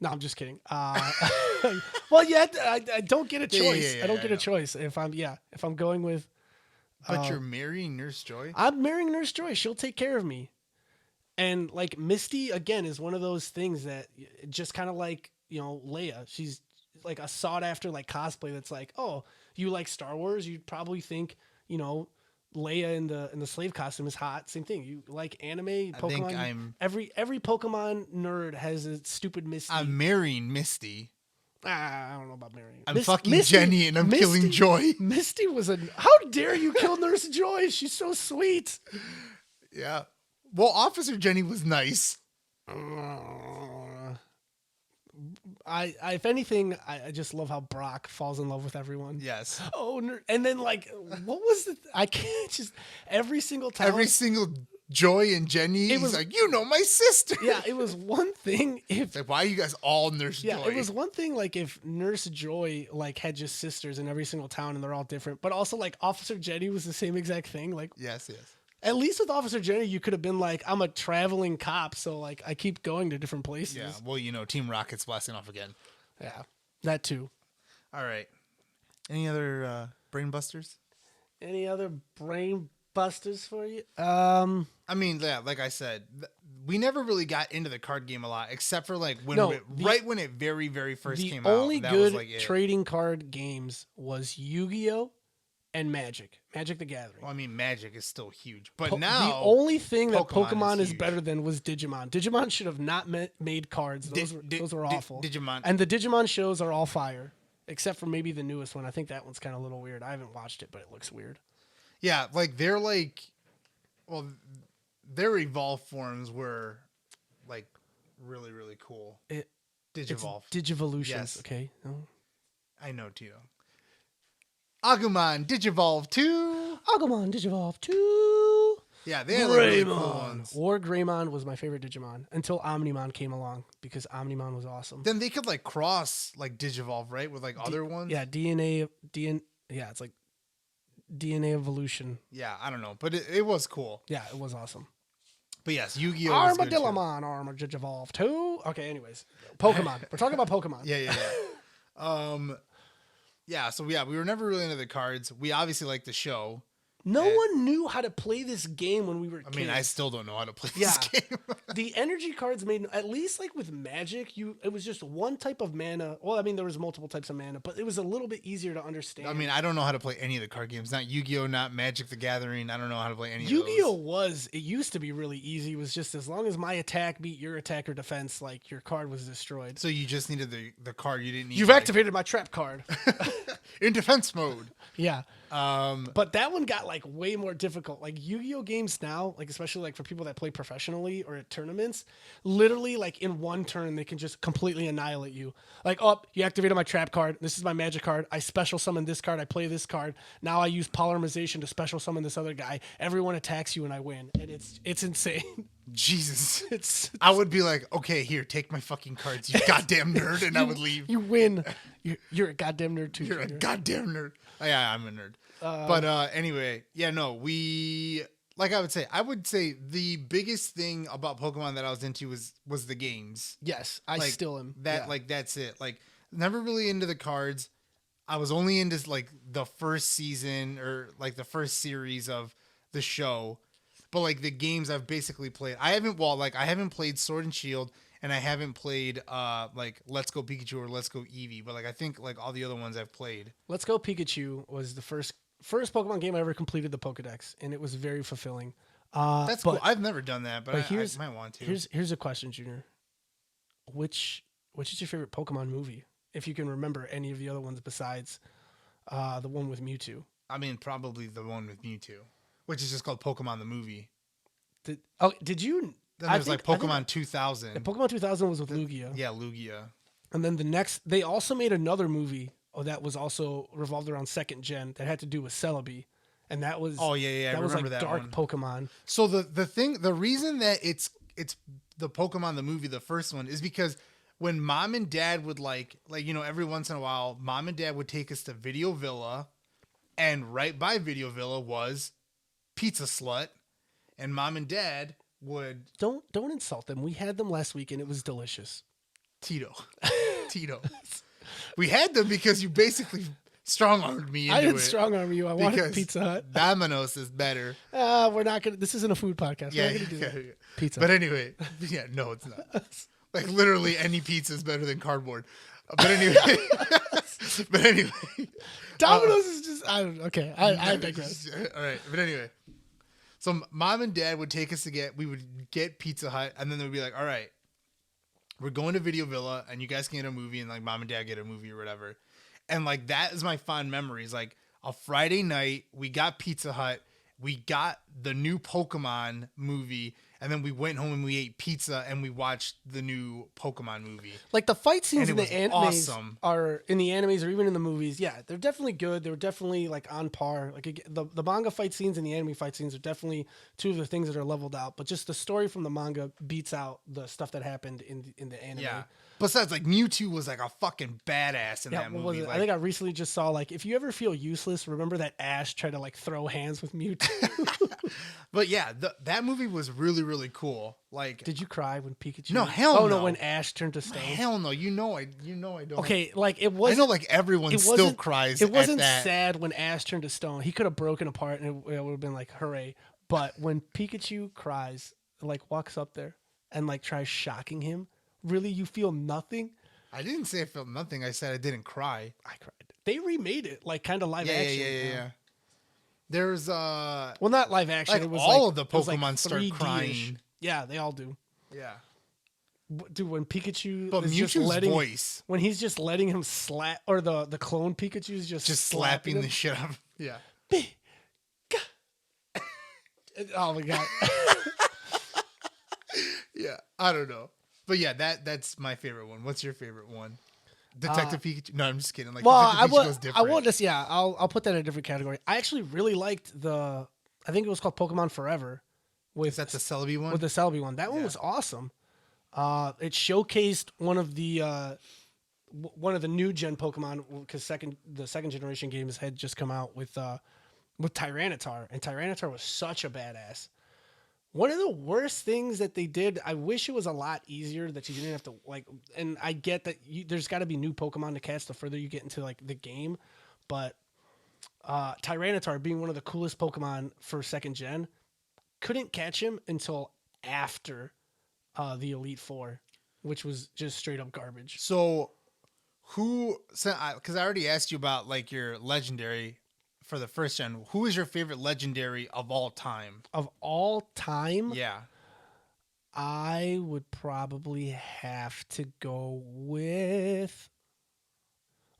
No, I'm just kidding. Well, yeah, I don't get a choice. yeah, I don't I get know. a choice if I'm going with. But you're marrying Nurse Joy? I'm marrying Nurse Joy. She'll take care of me. And like Misty again is one of those things that just kind of like, you know, Leia. She's like a sought after like cosplay that's like, oh, you like Star Wars? You'd probably think, you know, Leia in the slave costume is hot. Same thing. You like anime, Pokemon. think I'm- every Pokemon nerd has a stupid Misty. I'm marrying Misty. I don't know about marrying. I'm fucking Jenny and I'm killing Joy. Misty was how dare you kill Nurse Joy? She's so sweet. Yeah. Well, Officer Jenny was nice. If anything, I just love how Brock falls in love with everyone. Yes. Oh, and then like, what was the? I can't just every single time. Every single Joy and Jenny, he's was- like, you know my sister. Yeah, it was one thing if It's like, why are you guys all Nurse yeah, Joy? it was one thing like if Nurse Joy like had just sisters in every single town and they're all different, but also like Officer Jenny was the same exact thing. Like Yes. at least with Officer Jenny, you could have been like, I'm a traveling cop, so like I keep going to different places. Yeah. Well, you know, Team Rocket's blasting off again. Yeah, that too. All right. Any other brain busters? Any other brain busters for you? I mean, yeah, like I said, we never really got into the card game a lot, except for like when No, right when it very, very first The came out. only That good was like it. trading card games was Yu-Gi-Oh and Magic the Gathering. Well, I mean, Magic is still huge, but now the only thing that Pokemon Pokemon is is better than was Digimon. Digimon should have not made cards. Those were awful. Digimon. And the Digimon shows are all fire, except for maybe the newest one. I think that one's kind of a little weird. I haven't watched it, but it looks weird. Yeah, like they're like, well, their evolved forms were like really really cool. It's Digivolve. Digivolutions. Yes. Okay. Oh. I know too. Agumon Digivolve 2. Agumon Digivolve 2. Yeah, they had like really cool Greymon. ones. War Greymon was my favorite Digimon until Omnimon came along because Omnimon was awesome. Then they could like cross like Digivolve, right, with like other ones. Yeah, DNA. Yeah, it's like DNA evolution. Yeah, I don't know, but it was cool. Yeah, it was awesome. But yes, Yu-Gi-Oh! Was good too. Armadillomon, Armadigivolve 2. Okay, anyways. Pokemon. We're talking about Pokemon. Yeah. Yeah, so yeah, we were never really into the cards. We obviously liked the show. No one knew how to play this game when we were kids. I mean, I still don't know how to play Yeah. this game. The energy cards made, at least like with Magic, it was just one type of mana. Well, I mean, there was multiple types of mana, but it was a little bit easier to understand. I mean, I don't know how to play any of the card games. Not Yu-Gi-Oh, not Magic the Gathering. I don't know how to play any of those. Yu-Gi-Oh it used to be really easy. It was just as long as my attack beat your attack or defense, like your card was destroyed. So you just needed the card. You didn't need You've activated my trap card. in defense mode. Yeah. But that one got like way more difficult. Like Yu-Gi-Oh games now, like especially like for people that play professionally or at tournaments, literally like in one turn they can just completely annihilate you. Like, oh, you activated my trap card. This is my magic card. I special summon this card. I play this card. Now I use polymerization to special summon this other guy. Everyone attacks you and I win. And it's insane. Jesus. It's I would be like, okay, here, take my fucking cards, you goddamn nerd, and I would leave. You win. You're a goddamn nerd too. You're a Junior. goddamn nerd. Oh, yeah, I'm a nerd. But anyway, yeah, no, I would say the biggest thing about Pokemon that I was into was the games. Yes, I Like, still am. That Yeah. like that's it. Like never really into the cards. I was only into like the first season or like the first series of the show. But like the games I've basically played. I haven't played Sword and Shield and I haven't played like Let's Go Pikachu or Let's Go Eevee, but like I think like all the other ones I've played. Let's Go Pikachu was the first Pokemon game I ever completed the Pokedex, and it was very fulfilling. That's cool. I've never done that, but I might want to. Here's a question, Junior. Which is your favorite Pokemon movie? If you can remember any of the other ones besides the one with Mewtwo. I mean, probably the one with Mewtwo, which is just called Pokemon the movie. Did you? Then there's like Pokemon 2000. Pokemon 2000 was with Lugia. Yeah, Lugia. And then they also made another movie that was also revolved around second gen that had to do with Celebi. And that was Oh yeah, that I was remember like that dark one. Pokemon. So the reason that it's the Pokemon the movie, the first one, is because when mom and dad would like every once in a while, mom and dad would take us to Video Villa, and right by Video Villa was Pizza Slut, and mom and dad would Don't insult them. We had them last week and it was delicious. Tito. We had them because you basically strong-armed me into I didn't it. strong arm you. I wanted Because Pizza Hut. Domino's is better. We're not gonna. This isn't a food podcast. Yeah, We're not gonna do that. yeah. Pizza. But anyway, yeah, no, it's not. Like literally any pizza is better than cardboard. But anyway, Domino's is just. I don't know. Okay, I digress. All right, but anyway, so mom and dad would take us we would get Pizza Hut, and then they would be like, all right, we're going to Video Villa, and you guys can get a movie, and like mom and dad get a movie or whatever. And like that is my fond memories. Like a Friday night, we got Pizza Hut, we got the new Pokemon movie, and then we went home and we ate pizza and we watched the new Pokemon movie. Like the fight scenes in And the it was animes awesome. are in the animes or even in the movies. Yeah, they're definitely good. They're definitely like on par. Like the manga fight scenes and the anime fight scenes are definitely two of the things that are leveled out. But just the story from the manga beats out the stuff that happened in the anime. Yeah. Besides, like Mewtwo was like a fucking badass in Yeah, that what movie. was it? Like, I think I recently just saw like if you ever feel useless, remember that Ash tried to like throw hands with Mewtwo. but yeah, that movie was really really cool. Like, Did you cry when Pikachu? No, hell Oh no. when Ash turned to stone. hell no, you know I don't. Okay, like it I was. know like everyone It still wasn't- cries. It wasn't at that. sad when Ash turned to stone. He could have broken apart and it would have been like hooray. But when Pikachu cries, like walks up there and like tries shocking him, really you feel nothing. I didn't say I felt nothing. I said I didn't cry. I cried. They remade it like kind of live Yeah, action. yeah. There's Well, not live action. Like, it was all like, of the it was, like, Pokemon start 3D-ish. crying. Yeah, they all do. yeah. Dude, when Pikachu But is just Mewtwo's letting voice when he's just letting him slap or the clone Pikachu's just just slapping him. the shit out of him. Yeah. Pika, Oh my god. Yeah, I don't know. But yeah, that's my favorite one. What's your favorite one? Detective Pikachu? No, I'm just kidding. Like Well, Detective Pikachu's I different. won't just I'll put that in a different category. I actually really liked I think it was called Pokemon Forever with Is that the Celebi one? with the Celebi one. That one was awesome. It showcased one of the new gen Pokemon because the second generation games had just come out with Tyranitar, and Tyranitar was such a badass. One of the worst things that they did, I wish it was a lot easier that you didn't have to like. And I get that there's got to be new Pokemon to catch the further you get into like the game, but Tyranitar being one of the coolest Pokemon for second gen, couldn't catch him until after the Elite Four, which was just straight up garbage. So, because I already asked you about like your legendary for the first gen. Who is your favorite legendary of all time? Of all time, Yeah. I would probably have to go with.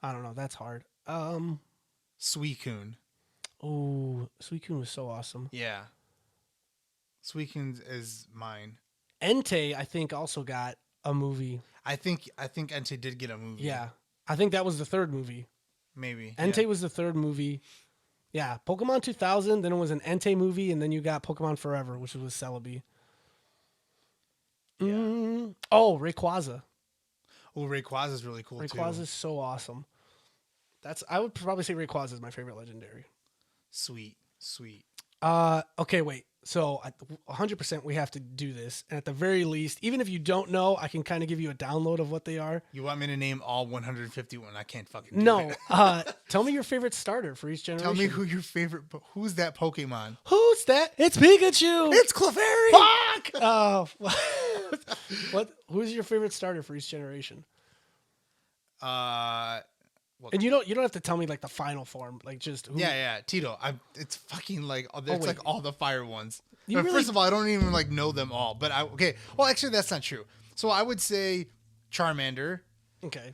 I don't know. That's hard. Suicune. Oh, Suicune was so awesome. Yeah. Suicune is mine. Entei, I think, also got a movie. I think Entei did get a movie. Yeah, I think that was the third movie. Maybe. Entei was the third movie. Yeah, Pokemon 2000. Then it was an Entei movie, and then you got Pokemon Forever, which was Celebi. Yeah. Oh, Rayquaza. Oh, Rayquaza is really cool Rayquaza too. is so awesome. I would probably say Rayquaza is my favorite legendary. Sweet. Okay, wait. So 100% we have to do this. And at the very least, even if you don't know, I can kind of give you a download of what they are. You want me to name all 151? I can't fucking do No. it. Tell me your favorite starter for each generation. Tell me who's that Pokemon? Who's that? It's Pikachu. It's Clefairy. Fuck. Who's your favorite starter for each generation? Well, And you don't have to tell me like the final form, like just who. yeah, Tito. It's fucking like it's wait. like all the fire ones. You But really- first of all, I don't even like know them all. But okay. Well, actually, that's not true. So I would say Charmander. Okay.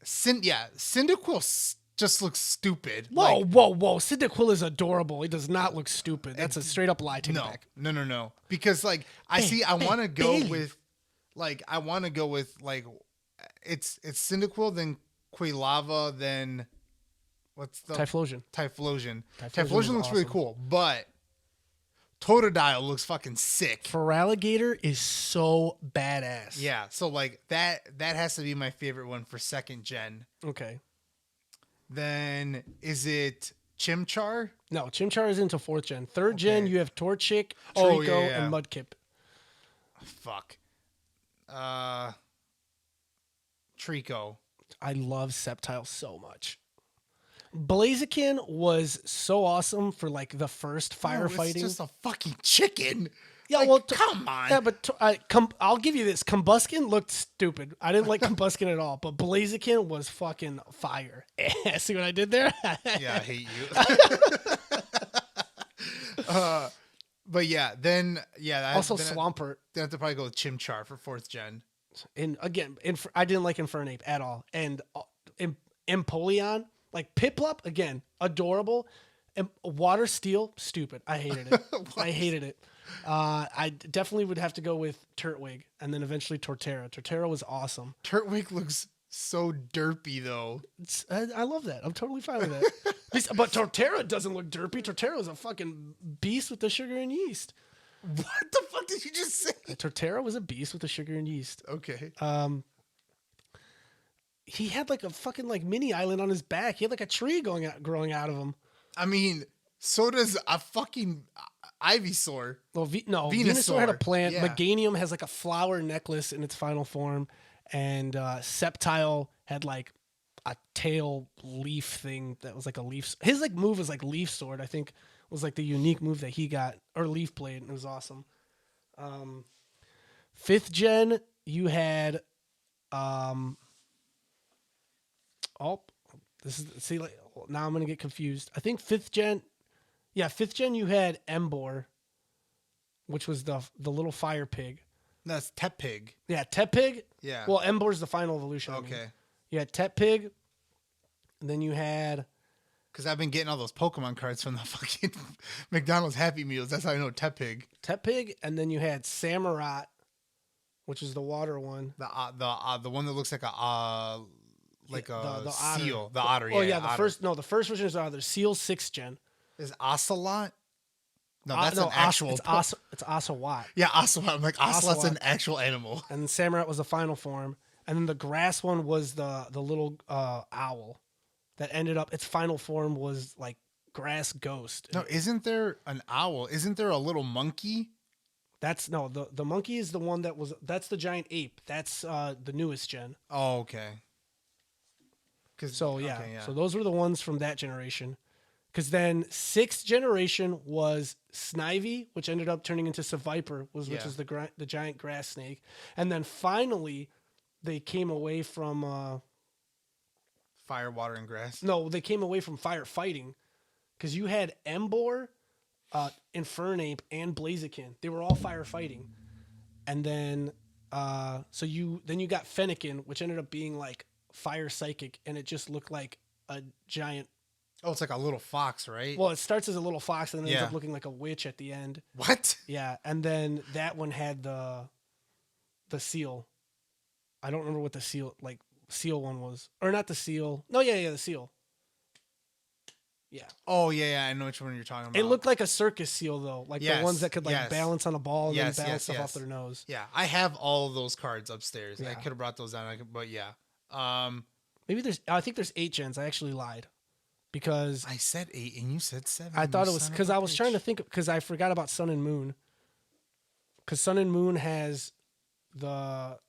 Cyndaquil just looks stupid. Whoa, Like, whoa! Cyndaquil is adorable. He does not look stupid. That's a straight up lie. Take it back. No. Because like I want to go with like it's Cyndaquil, then Quilava, then what's the Typhlosion. Typhlosion. Typhlosion Typhlosion was looks really awesome. cool, but Totodile looks fucking sick. Feraligatr is so badass. Yeah, so like that has to be my favorite one for second gen. Okay. Then is it Chimchar? No, Chimchar is into fourth gen. Third gen, Okay. you have Torchic, Trico, Oh, yeah. and Mudkip. Fuck. Trico. I love Sceptile so much. Blaziken was so awesome for like the first firefighting. It's just a fucking chicken. Yeah, Like, well, come on. Yeah, but I'll give you this. Combuskin looked stupid. I didn't like Combuskin at all, but Blaziken was fucking fire. See what I did there? Yeah, I hate you. But yeah, then Also, then Swampert. Then I have to probably go with Chimchar for fourth gen. And again, I didn't like Infernape at all. And Empoleon, like Piplup, again, adorable. And Water Steel, stupid. I hated it. I hated it. I definitely would have to go with Turtwig and then eventually Torterra. Torterra was awesome. Turtwig looks so derpy though. I love that. I'm totally fine with that. But Torterra doesn't look derpy. Torterra is a fucking beast with the sugar and yeast. What the fuck did you just say? Torterra was a beast with the sugar and yeast. Okay. He had like a fucking like mini island on his back. He had like a tree growing out of him. I mean, so does a fucking Ivysaur. Well, Venusaur had a plant. Yeah. Meganium has like a flower necklace in its final form, and Sceptile had like a tail leaf thing that was like a leaf. His like move was like Leaf Sword. I think was like the unique move that he got, or Leaf Blade, and it was awesome. Fifth gen, you had now I'm gonna get confused. I think fifth gen you had Emboar, which was the little fire pig. That's Tepig. Yeah, Tepig. Yeah. Well, Emboar's the final evolution. I mean. Okay. You had Tepig, and then you had Because I've been getting all those Pokemon cards from the fucking McDonald's Happy Meals. That's how I know Tepig. Tepig, and then you had Samurott, which is the water one. The one that looks like a the seal. otter. The otter. Oh yeah, yeah, the otter. first version is the Seal 6th gen. Is Ocelot? No, that's an Os- actual. It's Ocelot. Yeah, Ocelot. I'm like Ocelot's Ocelot. an actual animal. And then Samurott was the final form, and then the grass one was the little owl that ended up. Its final form was like grass ghost. No, isn't there an owl? Isn't there a little monkey? That's no the monkey is the one that's the giant ape. That's the newest gen. Oh, okay. So yeah, okay, so those were the ones from that generation. Because then 6th generation was Snivy, which ended up turning into Seviper, which Yeah. is the giant grass snake. And then finally, they came away from Fire, water, and grass. they came away from firefighting, because you had Embor, Infernape, and Blaziken. They were all firefighting, and then you got Fennekin, which ended up being like fire psychic, and it just looked like a giant. Oh, it's like a little fox, right? Well, it starts as a little fox and then ends Yeah. up looking like a witch at the end. What? Yeah, and then that one had the seal. I don't remember what the seal one was, or not the seal. No, yeah, the seal. Yeah, Oh, yeah, I know which one you're talking about. it looked like a circus seal though, like the Yes, ones that could like yes. balance on a ball and Yes, then balance yes, stuff off yes. their nose. Yeah, I have all of those cards upstairs. I Yeah. could have brought those down, but yeah. Maybe I think there's 8 gens. I actually lied because I said 8 and you said 7. I thought you it was son of because a I was trying to bitch. think because I forgot about Sun and Moon. Because Sun and Moon has the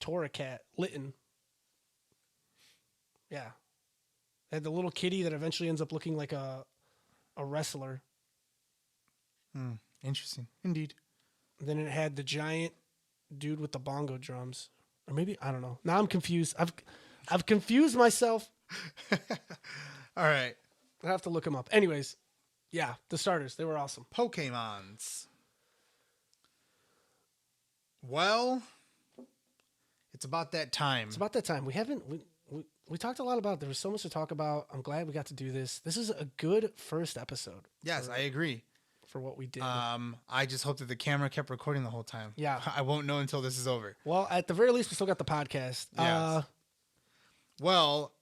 Torracat Litten. Yeah, they had the little kitty that eventually ends up looking like a wrestler. Interesting. Indeed. Then it had the giant dude with the bongo drums, or maybe I don't know. Now I'm confused. I've confused myself. All right. I have to look them up. Anyways, yeah, the starters, they were awesome. Pokemons. Well, it's about that time. It's about that time. We talked a lot about it. There was so much to talk about. I'm glad we got to do this. This is a good first episode Yes, I agree. for what we did. I just hope that the camera kept recording the whole time. Yeah. I won't know until this is over. Well, at the very least, we still got the podcast. Yes. Well,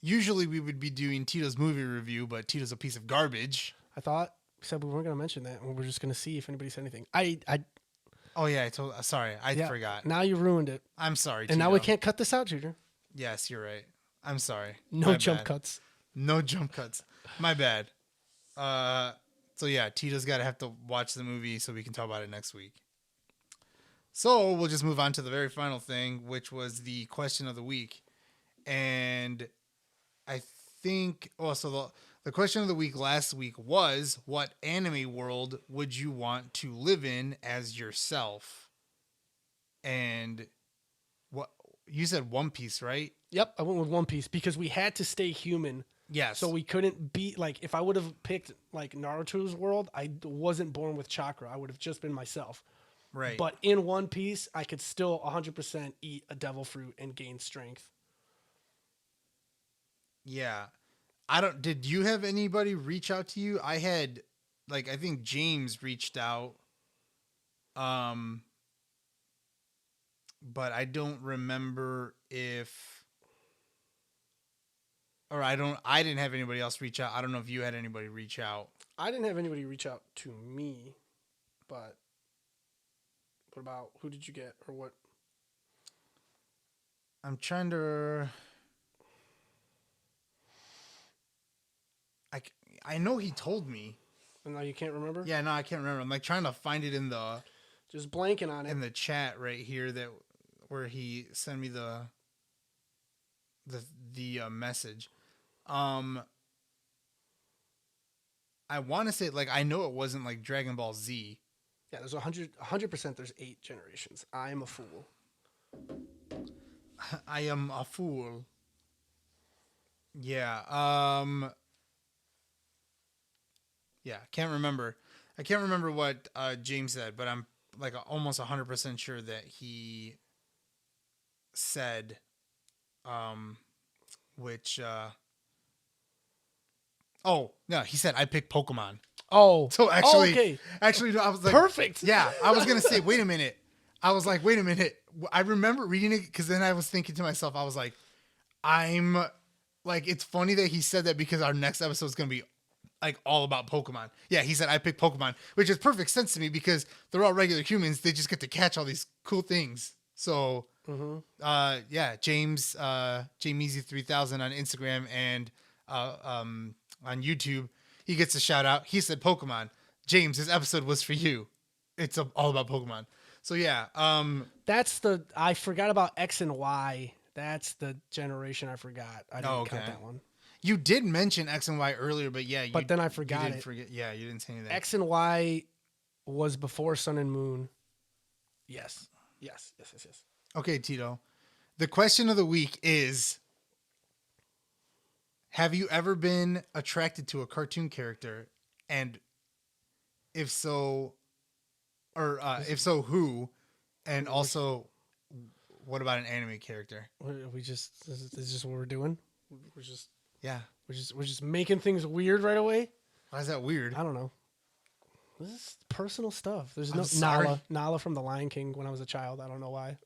usually we would be doing Tito's movie review, but Tito's a piece of garbage. I thought we said we weren't going to mention that, and we were just going to see if anybody said anything. Oh yeah, sorry, I Yeah, forgot. Now you ruined it, I'm sorry, and now we Tito. can't cut this out, Junior. Yes, you're right. I'm sorry. No My jump bad. cuts. No jump cuts. My bad. So yeah, Tito's got to have to watch the movie so we can talk about it next week. So we'll just move on to the very final thing, which was the question of the week. And I think, so the question of the week last week was, what anime world would you want to live in as yourself? And what you said, One Piece, right? Yep, I went with One Piece because we had to stay human. Yes. So we couldn't be like, if I would have picked like Naruto's world, I wasn't born with chakra. I would have just been myself. right. But in One Piece, I could still 100% eat a devil fruit and gain strength. Yeah. Did you have anybody reach out to you? I had, I think James reached out. But I don't remember I didn't have anybody else reach out. I don't know if you had anybody reach out. I didn't have anybody reach out to me, but what about, who did you get or what? I'm trying to, I know he told me. And now you can't remember? Yeah, no, I can't remember. I'm trying to find it in the Just blanking on it. in the chat right here where he sent me the message. I want to say I know it wasn't Dragon Ball Z. Yeah, there's 100%. There's 8 generations. I am a fool. I am a fool. Yeah. Yeah. Can't remember. I can't remember what James said, but I'm almost 100% sure that he said, which Oh, no, he said I picked Pokemon. Oh, So actually, okay. actually, I was like, Perfect. Yeah, I was gonna say, wait a minute. I was like, wait a minute. I remember reading it because then I was thinking to myself, I was like, I'm like, it's funny that he said that because our next episode is gonna be like all about Pokemon. Yeah, he said I picked Pokemon, which is perfect sense to me because they're all regular humans. They just get to catch all these cool things. So, yeah, James, Jameezy3000 on Instagram and on YouTube, he gets a shout out. He said Pokemon. James, this episode was for you. It's all about Pokemon. So yeah, I forgot about X and Y. That's the generation I forgot. I didn't count that one. You did mention X and Y earlier, but yeah, But then I forgot you didn't it. forget. Yeah, you didn't say anything. X and Y was before Sun and Moon. Yes. Okay, Tito. The question of the week is: have you ever been attracted to a cartoon character, and if so, if so, who? And also, what about an anime character? This is just what we're doing. Yeah. We're just making things weird right away. Why is that weird? I don't know. This is personal stuff. There's I'm no sorry. Nala from The Lion King when I was a child. I don't know why.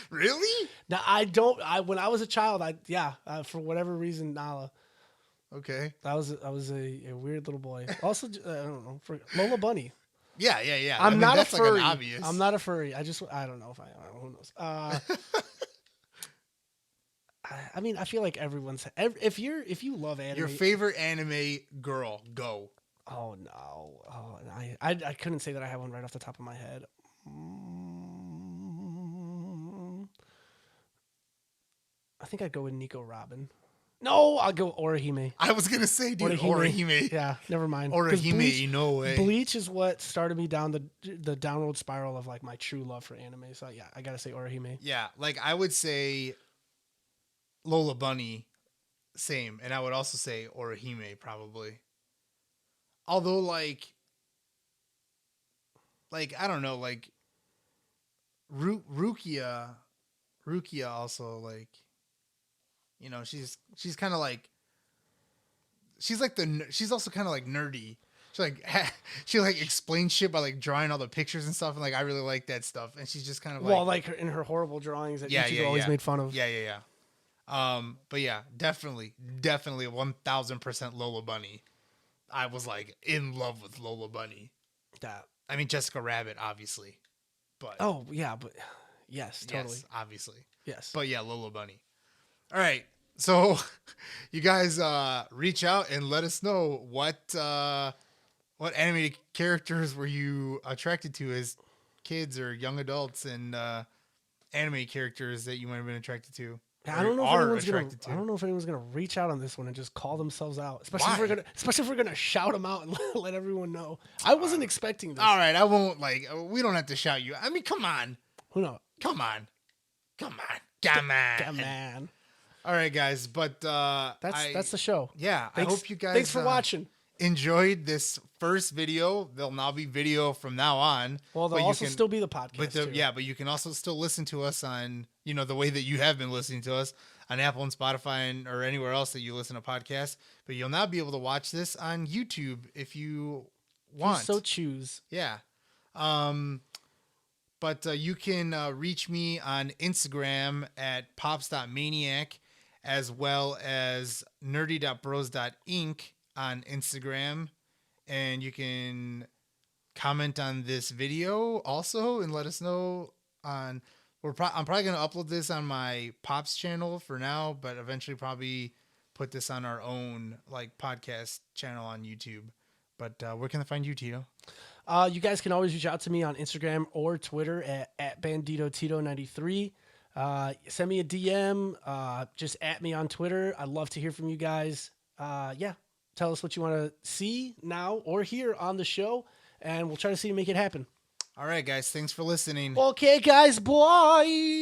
Really? Now when I was a child, for whatever reason, Nala. Okay. I was a weird little boy. Also, I don't know, for Lola Bunny. Yeah. I'm not a that's furry. Like an obvious. I'm not a furry. I don't know if who knows. I mean, I feel like if you love anime, Your favorite anime girl, go. Oh no! I couldn't say that I have one right off the top of my head. I think I'd go with Nico Robin. No, I'll go Orihime. I was gonna say, dude, Orihime. Yeah, never mind. 'Cause Orihime, no way. Bleach is what started me down the downward spiral of like my true love for anime. So yeah, I gotta say Orihime. Yeah, like I would say Lola Bunny, same, and I would also say Orihime probably. Although like I don't know, like Rukia also, like, you know, she's kind of like, she's also kind of like nerdy. She like explains shit by like drawing all the pictures and stuff, and like I really like that stuff. And she's just kind of like, in her horrible drawings that Yeah, YouTube yeah, always yeah. made fun of. yeah. But yeah, definitely 1000% Lola Bunny. I was like in love with Lola Bunny. That. I mean, Jessica Rabbit, obviously, but Oh yeah, but yes, totally. yes, obviously. Yes. But yeah, Lola Bunny. All right. So you guys reach out and let us know what animated characters were you attracted to as kids or young adults, and anime characters that you might have been attracted to. I don't know if attracted to. I don't know if anyone's gonna reach out on this one and just call themselves out, Why? especially if we're gonna shout them out and let everyone know. I wasn't expecting this. All right, I won't we don't have to shout you. I mean, come on. Who knows? Come on. Come on. All right, guys, but That's the show. Yeah, I hope you guys Thanks for watching. enjoyed this first video. There'll now be video from now on. Well, there'll also still be the podcast. But too. but you can also still listen to us on, the way that you have been listening to us on Apple and Spotify or anywhere else that you listen to podcasts. But you'll now be able to watch this on YouTube if you want. so choose. Yeah. But you can reach me on Instagram at pops.maniac, as well as nerdy.bros.inc on Instagram. And you can comment on this video also and let us know on... I'm probably going to upload this on my Pops channel for now, but eventually probably put this on our own podcast channel on YouTube. But where can I find you, Tito? You guys can always reach out to me on Instagram or Twitter at BanditoTito93. Send me a DM. Just at me on Twitter. I'd love to hear from you guys. Tell us what you want to see now or hear on the show, and we'll try to see to make it happen. All right, guys. Thanks for listening. Okay, guys. Bye.